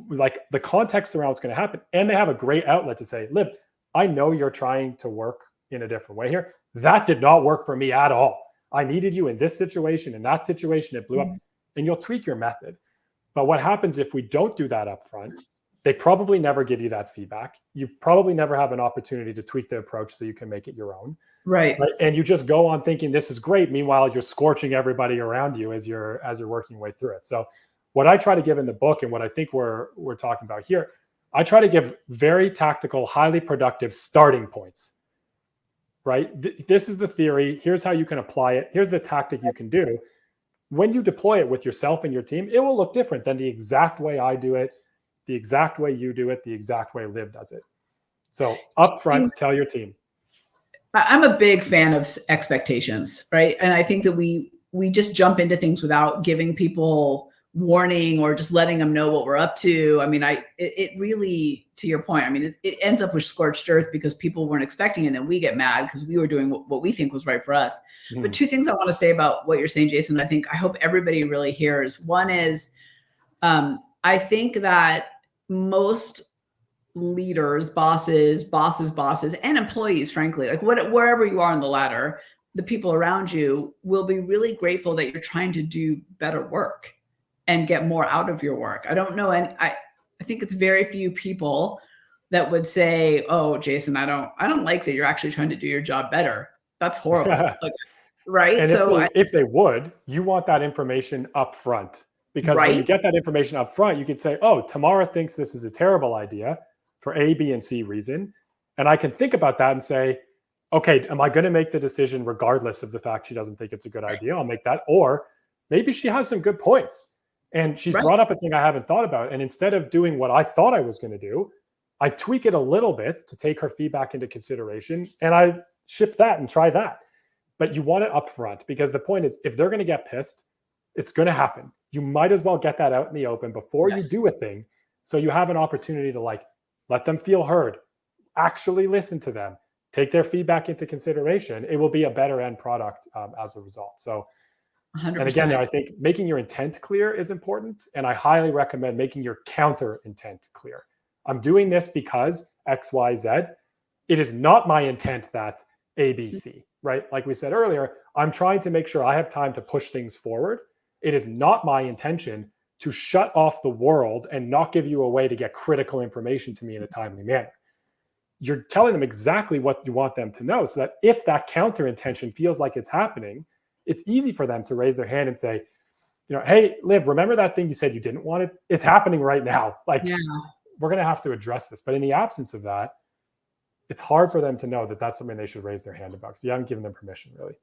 Like the context around what's going to happen. And they have a great outlet to say, Liv, I know you're trying to work in a different way here. That did not work for me at all. I needed you in this situation, in that situation, it blew up. And you'll tweak your method. But what happens if we don't do that up front? They probably never give you that feedback. You probably never have an opportunity to tweak the approach so you can make it your own. Right. And you just go on thinking this is great. Meanwhile, you're scorching everybody around you as you're working way through it. So what I try to give in the book, and what I think we're talking about here, I try to give very tactical, highly productive starting points. Right? This is the theory. Here's how you can apply it. Here's the tactic you can do. When you deploy it with yourself and your team, it will look different than the exact way I do it, the exact way you do it, the exact way Liv does it. So upfront, tell your team. I'm a big fan of expectations, right? And I think that we just jump into things without giving people warning or just letting them know what we're up to. I mean, it really, to your point, I mean, it ends up with scorched earth because people weren't expecting it, and then we get mad because we were doing what we think was right for us. Mm. But two things I want to say about what you're saying, Jason, I hope everybody really hears. One is, I think that most leaders, bosses, and employees, frankly, like wherever you are on the ladder, the people around you will be really grateful that you're trying to do better work and get more out of your work. I don't know. And I think it's very few people that would say, oh, Jason, I don't like that you're actually trying to do your job better. That's horrible. Like, right. And so if they would, you want that information up front, because when you get that information up front, you can say, oh, Tamara thinks this is a terrible idea for A, B, and C reason. And I can think about that and say, okay, am I going to make the decision regardless of the fact she doesn't think it's a good idea? I'll make that. Or maybe she has some good points. And she's brought up a thing I haven't thought about. And instead of doing what I thought I was going to do, I tweak it a little bit to take her feedback into consideration. And I ship that and try that. But you want it up front, because the point is, if they're going to get pissed, it's going to happen. You might as well get that out in the open before you do a thing. So you have an opportunity to let them feel heard, actually listen to them, take their feedback into consideration. It will be a better end product as a result. So 100%. And again, I think making your intent clear is important. And I highly recommend making your counter intent clear. I'm doing this because X, Y, Z. It is not my intent that A, B, C, right? Like we said earlier, I'm trying to make sure I have time to push things forward. It is not my intention to shut off the world and not give you a way to get critical information to me in a timely manner. You're telling them exactly what you want them to know, so that if that counter intention feels like it's happening, it's easy for them to raise their hand and say, hey, Liv, remember that thing you said you didn't want it? It's happening right now. We're going to have to address this. But in the absence of that, it's hard for them to know that that's something they should raise their hand about, because you haven't given them permission, really.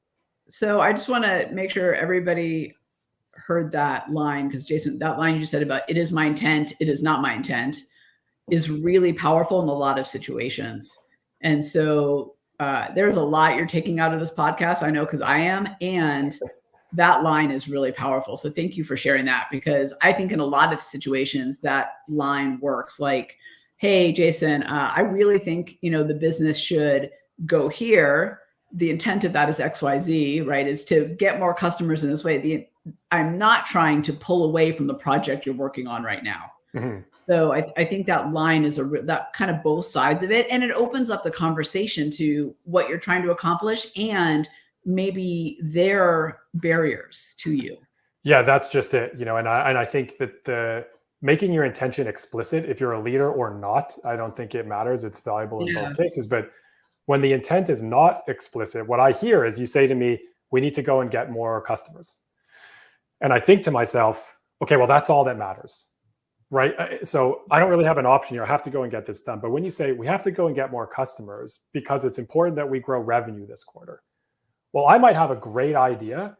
So I just want to make sure everybody heard that line, because Jason, that line you just said about it is my intent, it is not my intent, is really powerful in a lot of situations. And so there's a lot you're taking out of this podcast, I know, because I am. And that line is really powerful. So thank you for sharing that, because I think in a lot of situations that line works. Like, hey, Jason, I really think, the business should go here. The intent of that is XYZ, right? Is to get more customers in this way. I'm not trying to pull away from the project you're working on right now. Mm-hmm. So I think that line is that kind of both sides of it. And it opens up the conversation to what you're trying to accomplish and maybe their barriers to you. Yeah, that's just it. And I think that the making your intention explicit, if you're a leader or not, I don't think it matters. It's valuable in both cases. But when the intent is not explicit, what I hear is you say to me, we need to go and get more customers. And I think to myself, okay, well, that's all that matters, right? So I don't really have an option here. I have to go and get this done. But when you say we have to go and get more customers because it's important that we grow revenue this quarter, well, I might have a great idea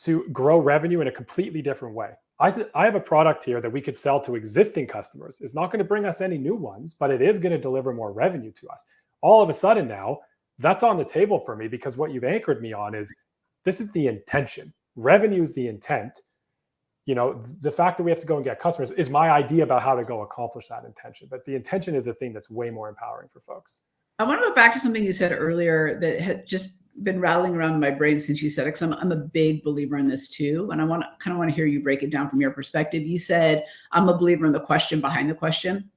to grow revenue in a completely different way. I have a product here that we could sell to existing customers. It's not going to bring us any new ones, but it is going to deliver more revenue to us. All of a sudden now, that's on the table for me, because what you've anchored me on is this is the intention. Revenue is the intent. The fact that we have to go and get customers is my idea about how to go accomplish that intention. But the intention is the thing that's way more empowering for folks. I want to go back to something you said earlier that had just been rattling around in my brain since you said it, because I'm a big believer in this too. And I want to hear you break it down from your perspective. You said, I'm a believer in the question behind the question.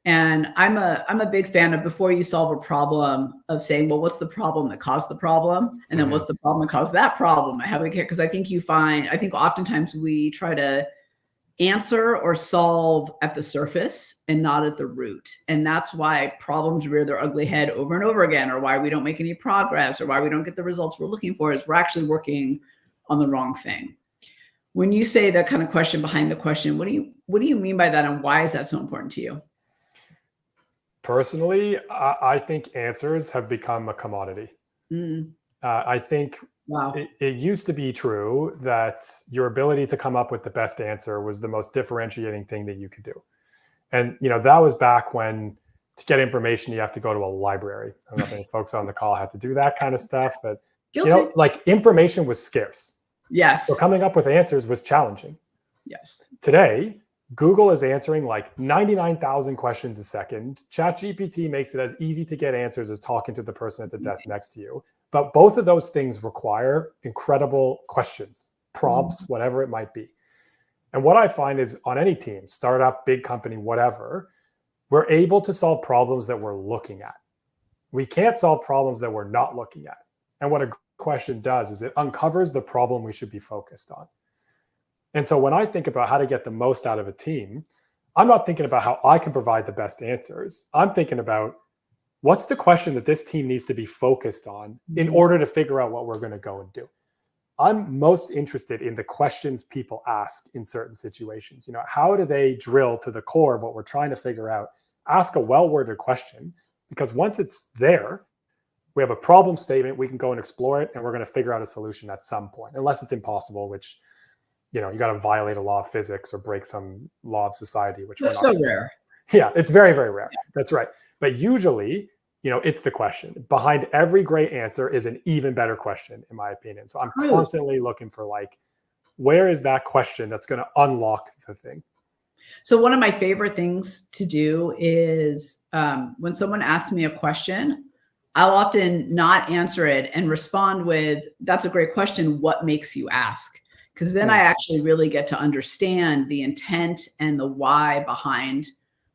And I'm a big fan of, before you solve a problem, of saying, well, what's the problem that caused the problem? And then what's the problem that caused that problem? Because I think oftentimes we try to answer or solve at the surface and not at the root. And that's why problems rear their ugly head over and over again, or why we don't make any progress, or why we don't get the results we're looking for, is we're actually working on the wrong thing. When you say that kind of question behind the question, what do you mean by that, and why is that so important to you? Personally, I think answers have become a commodity. I think it used to be true that your ability to come up with the best answer was the most differentiating thing that you could do. And, that was back when, to get information, you have to go to a library. I don't know if any folks on the call had to do that kind of stuff, but, information was scarce. Yes. So coming up with answers was challenging. Yes. Today, Google is answering like 99,000 questions a second. ChatGPT makes it as easy to get answers as talking to the person at the desk next to you. But both of those things require incredible questions, prompts, whatever it might be. And what I find is, on any team, startup, big company, whatever, we're able to solve problems that we're looking at. We can't solve problems that we're not looking at. And what a question does is it uncovers the problem we should be focused on. And so when I think about how to get the most out of a team, I'm not thinking about how I can provide the best answers. I'm thinking about, what's the question that this team needs to be focused on in order to figure out what we're going to go and do. I'm most interested in the questions people ask in certain situations. How do they drill to the core of what we're trying to figure out? Ask a well-worded question, because once it's there, we have a problem statement, we can go and explore it, and we're going to figure out a solution at some point, unless it's impossible, which, you got to violate a law of physics or break some law of society, which is so rare. Yeah, it's very, very rare. Yeah. That's right. But usually, it's the question. Behind every great answer is an even better question, in my opinion. So I'm constantly looking for, where is that question that's going to unlock the thing? So one of my favorite things to do is, when someone asks me a question, I'll often not answer it and respond with, that's a great question. What makes you ask? Because then I actually really get to understand the intent and the why behind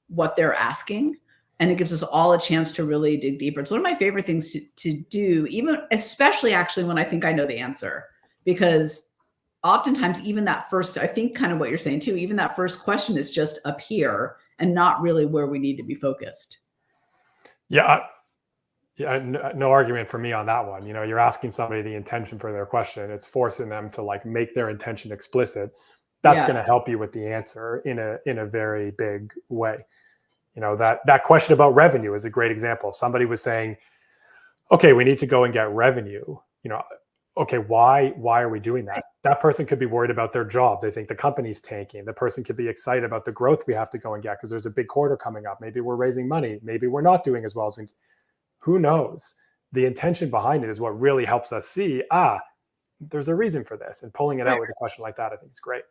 what they're asking. And it gives us all a chance to really dig deeper. It's one of my favorite things to do, especially actually when I think I know the answer. Because oftentimes, even that first, I think kind of what you're saying too, even that first question is just up here and not really where we need to be focused. Yeah. No argument for me on that one. You're asking somebody the intention for their question. It's forcing them to make their intention explicit. That's going to help you with the answer in a very big way. That question about revenue is a great example. If somebody was saying, okay, we need to go and get revenue, okay, why are we doing that? That person could be worried about their job. They think the company's tanking. The person could be excited about the growth we have to go and get because there's a big quarter coming up. Maybe we're raising money. Maybe we're not doing as well as we. Who knows? The intention behind it is what really helps us see, there's a reason for this. And pulling it out with a question like that, I think is great.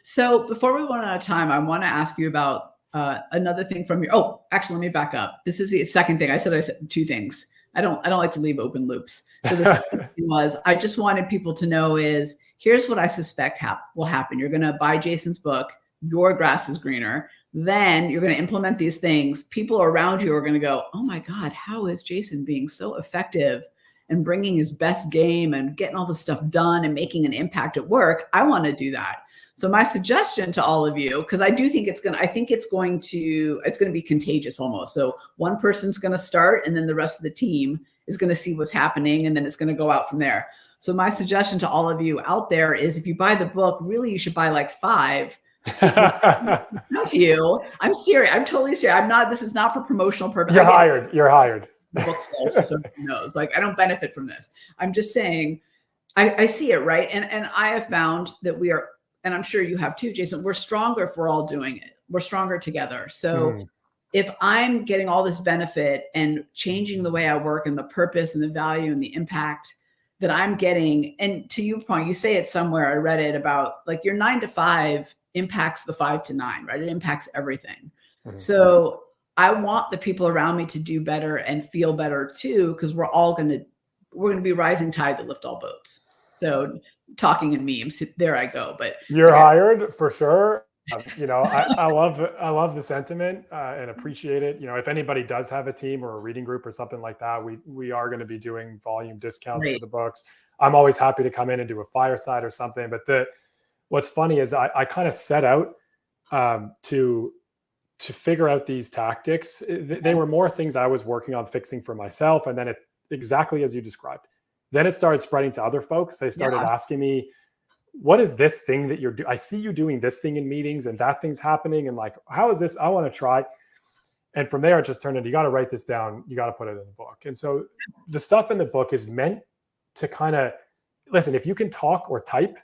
So before we run out of time, I want to ask you about another thing from your, oh, actually, let me back up. This is the second thing. I said two things. I don't like to leave open loops. So the second thing was, I just wanted people to know is, here's what I suspect will happen. You're going to buy Jason's book, Your Grass is Greener. Then you're going to implement these things. People around you are going to go, oh my God, how is Jason being so effective and bringing his best game and getting all this stuff done and making an impact at work? I want to do that. So my suggestion to all of you, because I do think it's going to be contagious almost. So one person's going to start and then the rest of the team is going to see what's happening and then it's going to go out from there. So my suggestion to all of you out there is, if you buy the book, really you should buy like 5. Not to you. I'm serious. I'm totally serious. This is not for promotional purposes. You're hired. Booksellers, so who knows? Like, I don't benefit from this. I'm just saying, I see it, right? And I have found that we are, and I'm sure you have too, Jason, we're stronger if we're all doing it. We're stronger together. So if I'm getting all this benefit and changing the way I work and the purpose and the value and the impact that I'm getting, and to your point, you say it somewhere, I read it about like your 9 to 5 impacts the 5 to 9, right? It impacts everything. So I want the people around me to do better and feel better too, because we're going to be rising tide that lift all boats. So talking in memes, there I go. But you're hired for sure. I love the sentiment and appreciate it. If anybody does have a team or a reading group or something like that, we are going to be doing volume discounts for the books. I'm always happy to come in and do a fireside or something. But what's funny is I kind of set out to figure out these tactics. They were more things I was working on fixing for myself. And then exactly as you described, then it started spreading to other folks. They started asking me, what is this thing that you're doing? I see you doing this thing in meetings and that thing's happening. And like, how is this? I want to try. And from there, it just turned into, you got to write this down. You got to put it in the book. And so the stuff in the book is meant to kind of, listen, if you can talk or type,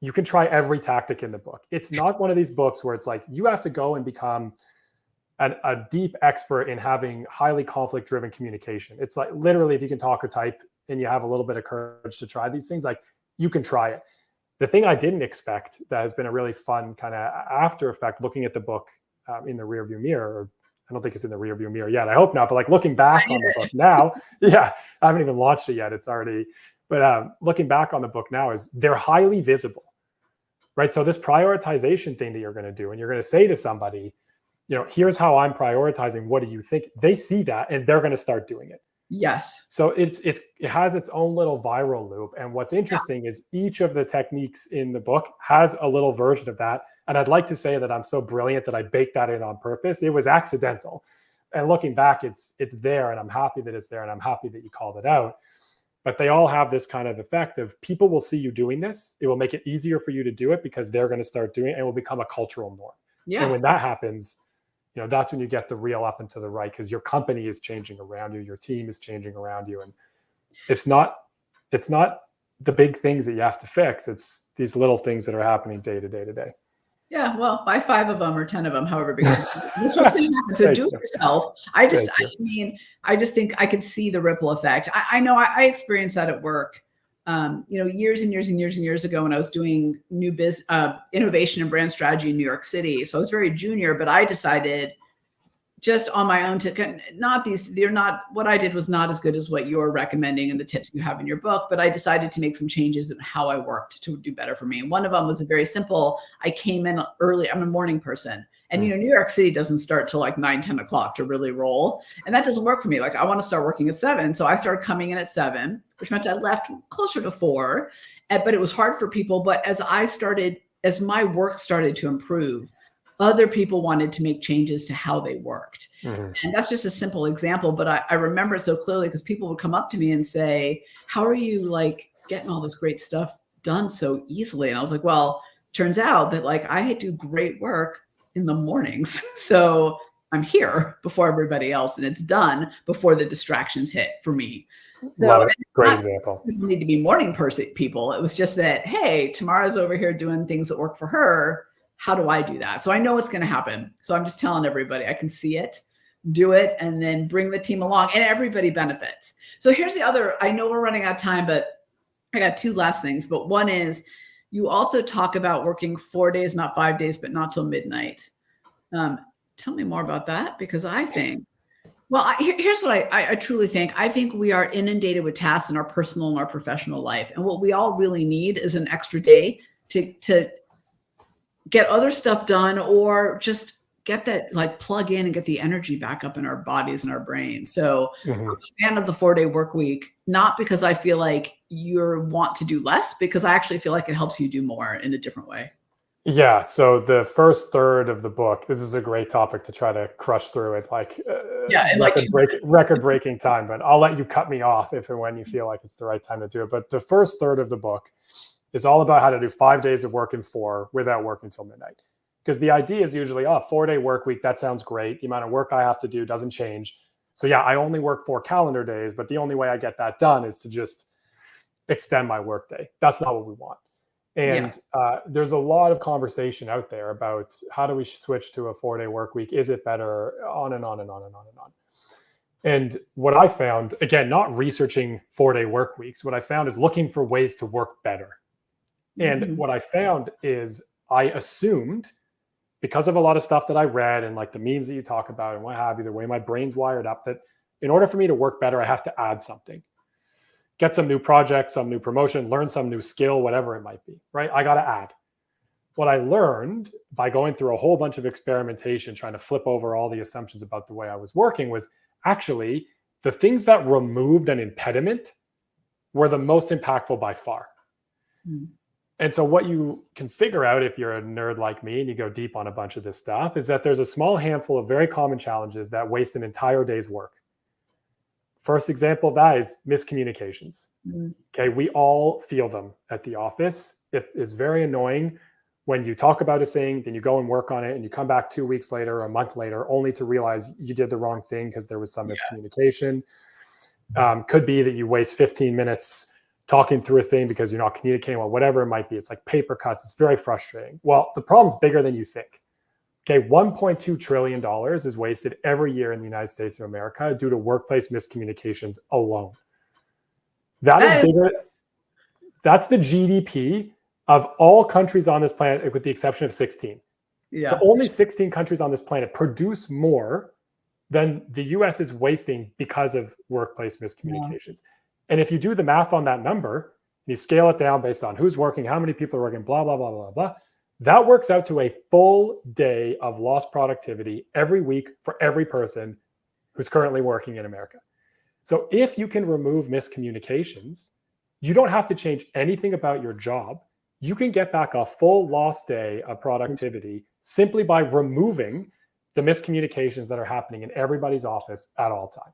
you can try every tactic in the book. It's not one of these books where it's like, you have to go and become a deep expert in having highly conflict-driven communication. It's like, literally, if you can talk or type and you have a little bit of courage to try these things, like, you can try it. The thing I didn't expect that has been a really fun kind of after effect, looking at the book in the rearview mirror, or I don't think it's in the rearview mirror yet. I hope not, but like looking back on the book now, I haven't even launched it yet. It's already, but looking back on the book now is they're highly visible, right? So this prioritization thing that you're going to do, and you're going to say to somebody, here's how I'm prioritizing. What do you think? They see that and they're going to start doing it. Yes. So it has its own little viral loop. And what's interesting is each of the techniques in the book has a little version of that. And I'd like to say that I'm so brilliant that I baked that in on purpose. It was accidental. And looking back, it's there, and I'm happy that it's there, and I'm happy that you called it out. But they all have this kind of effect of, people will see you doing this. It will make it easier for you to do it because they're going to start doing it, and it will become a cultural norm. Yeah. And when that happens, that's when you get the real up and to the right, because your company is changing around you, your team is changing around you. And it's not the big things that you have to fix. It's these little things that are happening day to day to day. Yeah, well, buy 5 of them or 10 of them, however big. So do it yourself. I just think I could see the ripple effect. I know I experienced that at work. Years and years and years and years ago, when I was doing new innovation and brand strategy in New York City. So I was very junior, but I decided just on my own what I did was not as good as what you're recommending and the tips you have in your book, but I decided to make some changes in how I worked to do better for me. And one of them was a very simple, I came in early. I'm a morning person. And, New York City doesn't start till like 9, 10 o'clock to really roll. And that doesn't work for me. Like, I want to start working at 7. So I started coming in at 7, which meant I left closer to 4, but it was hard for people. But as my work started to improve, other people wanted to make changes to how they worked. Mm-hmm. And that's just a simple example, but I remember it so clearly because people would come up to me and say, how are you like getting all this great stuff done so easily? And I was like, well, turns out that like I do great work in the mornings. So I'm here before everybody else, and it's done before the distractions hit for me. So love it. Great example. You need to be morning people. It was just that, hey, Tamara's over here doing things that work for her. How do I do that? So I know what's going to happen. So I'm just telling everybody, I can see it, do it, and then bring the team along, and everybody benefits. So here's the other, I know we're running out of time, but I got two last things, but one is you also talk about working 4 days, not 5 days, but not till midnight. Tell me more about that, because I think, well, here's what I truly think. I think we are inundated with tasks in our personal and our professional life. And what we all really need is an extra day to get other stuff done, or just get that, like, plug in and get the energy back up in our bodies and our brains. So I'm a fan of the 4-day work week, not because I feel like you want to do less, because I actually feel like it helps you do more in a different way. Yeah. So the first third of the book, this is a great topic to try to crush through it, like Yeah, and like record breaking time. But I'll let you cut me off if and when you feel like it's the right time to do it. But the first third of the book is all about how to do 5 days of work in 4 without working till midnight. Because the idea is usually, 4-day work week, that sounds great. The amount of work I have to do doesn't change. So yeah, I only work 4 calendar days, but the only way I get that done is to just extend my work day. That's not what we want. And there's a lot of conversation out there about how do we switch to a 4-day work week? Is it better? On and on and on and on and on. And what I found, again, not researching 4-day work weeks, what I found is looking for ways to work better. And what I found is I assumed, because of a lot of stuff that I read and like the memes that you talk about and what have you, the way my brain's wired up, that in order for me to work better, I have to add something. Get some new project, some new promotion, learn some new skill, whatever it might be, right? I got to add. What I learned by going through a whole bunch of experimentation, trying to flip over all the assumptions about the way I was working, was actually the things that removed an impediment were the most impactful by far. And so what you can figure out if you're a nerd like me and you go deep on a bunch of this stuff is that there's a small handful of very common challenges that waste an entire day's work. First example of that is miscommunications. Okay, we all feel them at the office. It is very annoying when you talk about a thing, then you go and work on it, and you come back 2 weeks later or a month later only to realize you did the wrong thing because there was some miscommunication. Could be that you waste 15 minutes talking through a thing because you're not communicating well, whatever it might be. It's like paper cuts. It's very frustrating. Well, the problem's bigger than you think. Okay, $1.2 trillion is wasted every year in the United States of America due to workplace miscommunications alone. That is bigger. That's the GDP of all countries on this planet, with the exception of 16. So only 16 countries on this planet produce more than the US is wasting because of workplace miscommunications. And if you do the math on that number, you scale it down based on who's working, how many people are working, blah, blah, blah, blah, blah. That works out to a full day of lost productivity every week for every person who's currently working in America. So if you can remove miscommunications, you don't have to change anything about your job. You can get back a full lost day of productivity simply by removing the miscommunications that are happening in everybody's office at all time.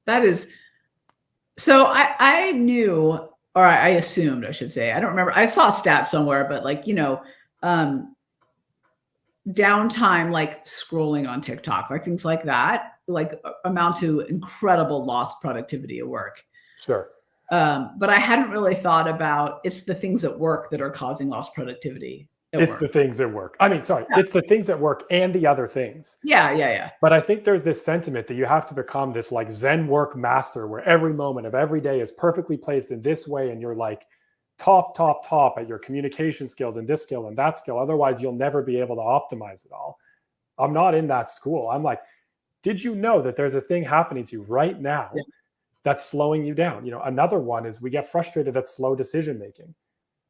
That is, so I knew, or I assumed, I should say, I don't remember. I saw a stat somewhere, but like, downtime, like scrolling on TikTok, like things like that, like amount to incredible lost productivity at work. Sure. But I hadn't really thought about, it's the things at work that are causing lost productivity. It's the things at work. I mean, sorry, it's the things at work and the other things. Yeah. But I think there's this sentiment that you have to become this like Zen work master where every moment of every day is perfectly placed in this way. And you're like top at your communication skills and this skill and that skill. Otherwise, you'll never be able to optimize it all. I'm not in that school. I'm like, did you know that there's a thing happening to you right now that's slowing you down? Another one is we get frustrated at slow decision making.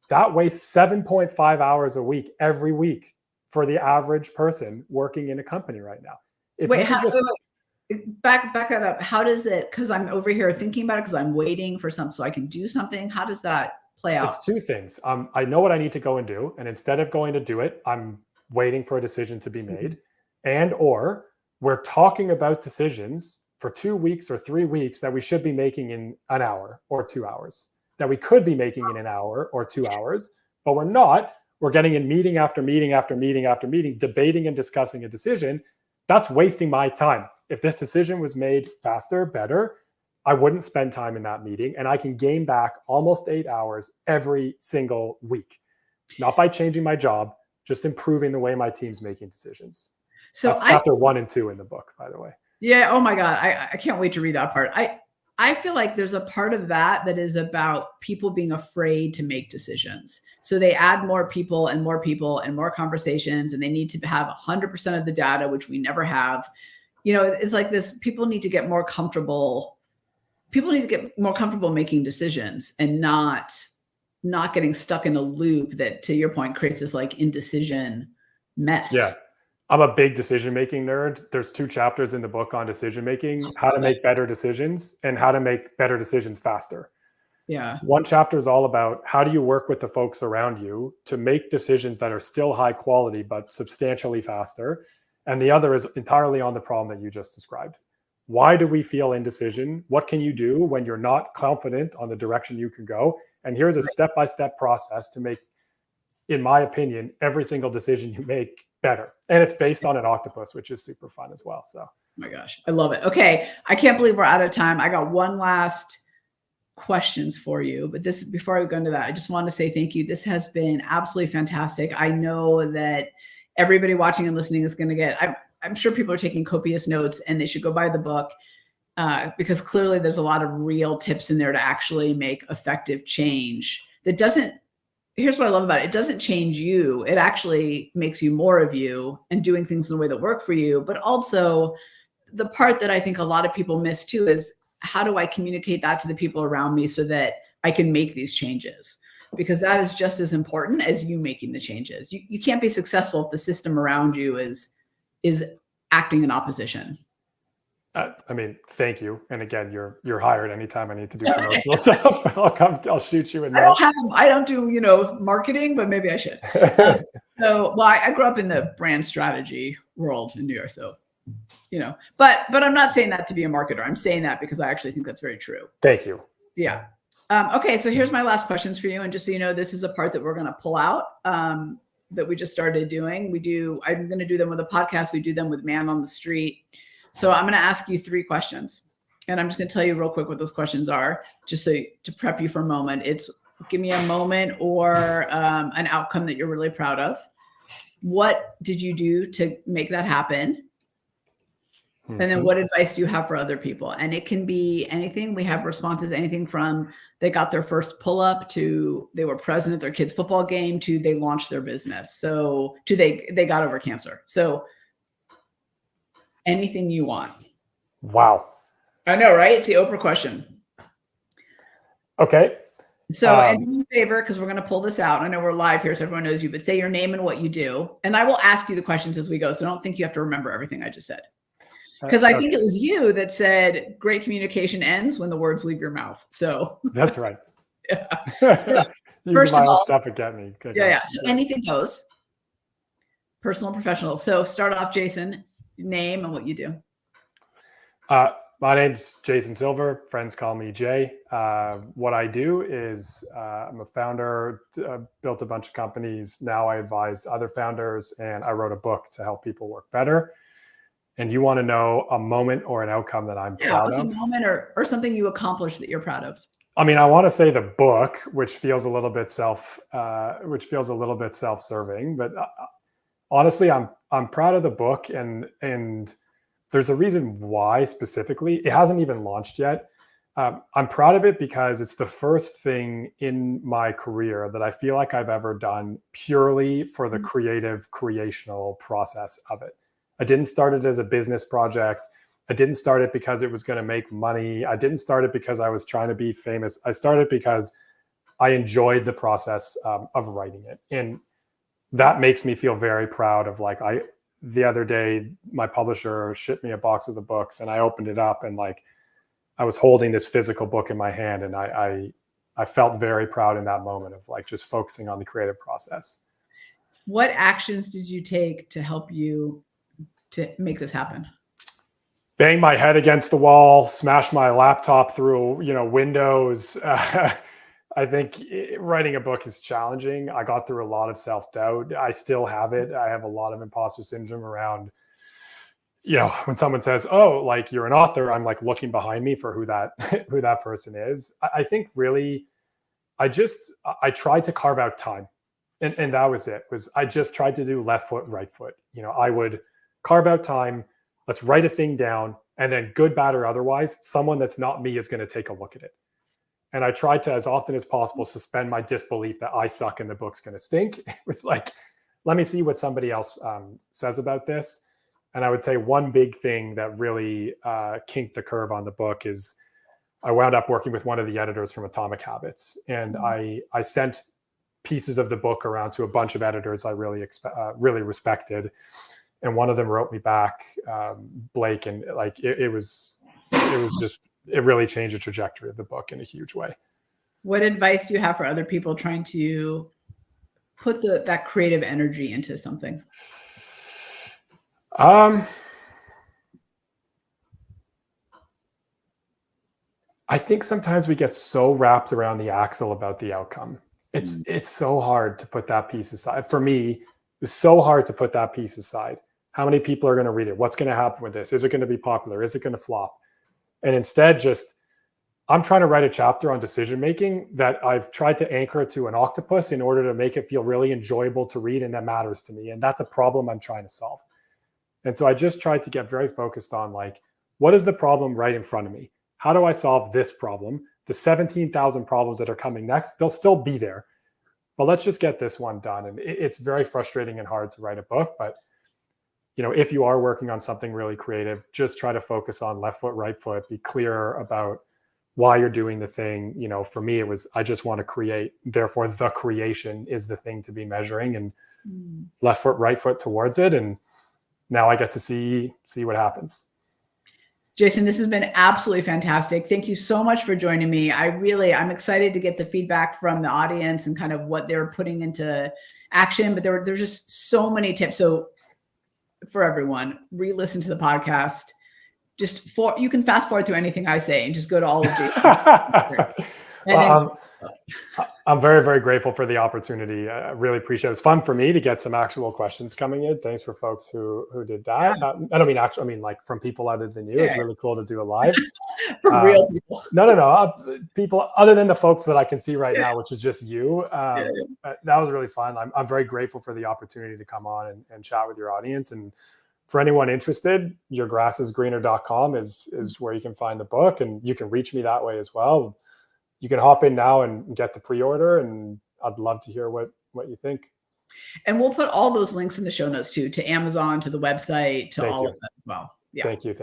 That wastes 7.5 hours a week every week for the average person working in a company right now. Back it up. How does it, because I'm over here thinking about it because I'm waiting for something so I can do something. How does that play out? It's two things. I know what I need to go and do. And instead of going to do it, I'm waiting for a decision to be made. And or we're talking about decisions for 2 weeks or 3 weeks that we should be making in an hour or 2 hours. That we could be making in an hour or 2 hours, but we're not. We're getting in meeting after meeting after meeting after meeting, debating and discussing a decision. That's wasting my time. If this decision was made faster, better, I wouldn't spend time in that meeting, and I can gain back almost 8 hours every single week. Not by changing my job, just improving the way my team's making decisions. So that's chapter 1 and 2 in the book, by the way. Yeah. Oh my God. I can't wait to read that part. I feel like there's a part of that is about people being afraid to make decisions. So they add more people and more conversations, and they need to have 100% of the data, which we never have. It's like this, people need to get more comfortable. People need to get more comfortable making decisions and not getting stuck in a loop that, to your point, creates this like indecision mess. Yeah. I'm a big decision-making nerd. There's 2 chapters in the book on decision-making, how to make better decisions and how to make better decisions faster. Yeah. One chapter is all about how do you work with the folks around you to make decisions that are still high quality, but substantially faster. And the other is entirely on the problem that you just described. Why do we feel indecision? What can you do when you're not confident on the direction you can go? And here's a step-by-step process to make, in my opinion, every single decision you make better. And it's based on an octopus, which is super fun as well. So, oh my gosh, I love it. Okay. I can't believe we're out of time. I got one last questions for you, but before I go into that, I just want to say thank you. This has been absolutely fantastic. I know that everybody watching and listening is going to get, I'm sure people are taking copious notes, and they should go buy the book because clearly there's a lot of real tips in there to actually make effective change. Here's what I love about it. It doesn't change you. It actually makes you more of you and doing things in the way that work for you. But also the part that I think a lot of people miss too is, how do I communicate that to the people around me so that I can make these changes? Because that is just as important as you making the changes. You can't be successful if the system around you is acting in opposition. I mean, thank you. And again, you're hired anytime I need to do promotional stuff. I'll shoot you a note. I don't do, marketing, but maybe I should. I grew up in the brand strategy world in New York. So, but I'm not saying that to be a marketer. I'm saying that because I actually think that's very true. Thank you. Yeah. Okay. So here's my last questions for you. And just so you know, this is a part that we're going to pull out that we just started doing. I'm going to do them with a podcast. We do them with Man on the Street. So I'm going to ask you 3 questions, and I'm just going to tell you real quick what those questions are, just to prep you for a moment. It's give me a moment or an outcome that you're really proud of. What did you do to make that happen? Mm-hmm. And then what advice do you have for other people? And it can be anything. We have responses, anything from they got their first pull-up to they were present at their kid's football game to they launched their business. So to they got over cancer. So anything you want. Wow. I know, right? It's the Oprah question. Okay. So, and do me a favor, because we're going to pull this out. I know we're live here, so everyone knows you, but say your name and what you do. And I will ask you the questions as we go. So don't think you have to remember everything I just said. Because I think it was you that said great communication ends when the words leave your mouth. So that's right. Yeah. So, first of all, stuff again me. Good yeah. So anything goes. Personal and professional. So start off, Jason. Name and what you do. My name's Jason Silver. Friends call me Jay. What I do is I'm a founder, built a bunch of companies. Now I advise other founders, and I wrote a book to help people work better. And you want to know a moment or an outcome that I'm proud of? What's a moment or something you accomplished that you're proud of? I mean, I want to say the book, which feels a little bit self-serving, but honestly, I'm proud of the book, and there's a reason why specifically. It hasn't even launched yet. I'm proud of it because it's the first thing in my career that I feel like I've ever done purely for the creational process of it. I didn't start it as a business project. I didn't start it because it was going to make money. I didn't start it because I was trying to be famous. I started because I enjoyed the process of writing it. And that makes me feel very proud of the other day, my publisher shipped me a box of the books, and I opened it up, and I was holding this physical book in my hand, and I felt very proud in that moment of just focusing on the creative process. What actions did you take to help you to make this happen? Bang my head against the wall, smash my laptop through, windows. I think writing a book is challenging. I got through a lot of self-doubt. I still have it. I have a lot of imposter syndrome around, when someone says, oh, you're an author, I'm looking behind me for who that person is. I think really, I tried to carve out time, and that was it. I just tried to do left foot, right foot. I would carve out time. Let's write a thing down. And then good, bad, or otherwise, someone that's not me is going to take a look at it. And I tried to, as often as possible, suspend my disbelief that I suck and the book's going to stink. It was like, let me see what somebody else says about this. And I would say one big thing that really kinked the curve on the book is I wound up working with one of the editors from Atomic Habits. And I sent pieces of the book around to a bunch of editors I really respected. And one of them wrote me back, Blake, and like it really changed the trajectory of the book in a huge way. What advice do you have for other people trying to put that creative energy into something? I think sometimes we get so wrapped around the axle about the outcome. It's so hard to put that piece aside. For me, it's so hard to put that piece aside. How many people are going to read it? What's going to happen with this? Is it going to be popular? Is it going to flop? And instead, I'm trying to write a chapter on decision making that I've tried to anchor to an octopus in order to make it feel really enjoyable to read and that matters to me. And that's a problem I'm trying to solve. And so I just tried to get very focused on like, what is the problem right in front of me? How do I solve this problem? The 17,000 problems that are coming next, they'll still be there. But let's just get this one done. And it's very frustrating and hard to write a book. But if you are working on something really creative, just try to focus on left foot, right foot, be clear about why you're doing the thing. For me, it was, I just want to create. Therefore, the creation is the thing to be measuring, and left foot, right foot towards it. And now I get to see what happens. Jason, this has been absolutely fantastic. Thank you so much for joining me. I'm excited to get the feedback from the audience and kind of what they're putting into action, but there's just so many tips. So for everyone, re-listen to the podcast. You can fast forward through anything I say and just go to all of Jason. I'm very, very grateful for the opportunity. I really appreciate it. It's fun for me to get some actual questions coming in. Thanks for folks who did that. Yeah. I don't mean actual, I mean like from people other than you. Yeah. It's really cool to do a live. From real people. No. People other than the folks that I can see right now, which is just you. That was really fun. I'm very grateful for the opportunity to come on and chat with your audience. And for anyone interested, yourgrassisgreener.com is where you can find the book, and you can reach me that way as well. You can hop in now and get the pre-order, and I'd love to hear what you think. And we'll put all those links in the show notes too, to Amazon, to the website, to all of that as well. Yeah. Thank you.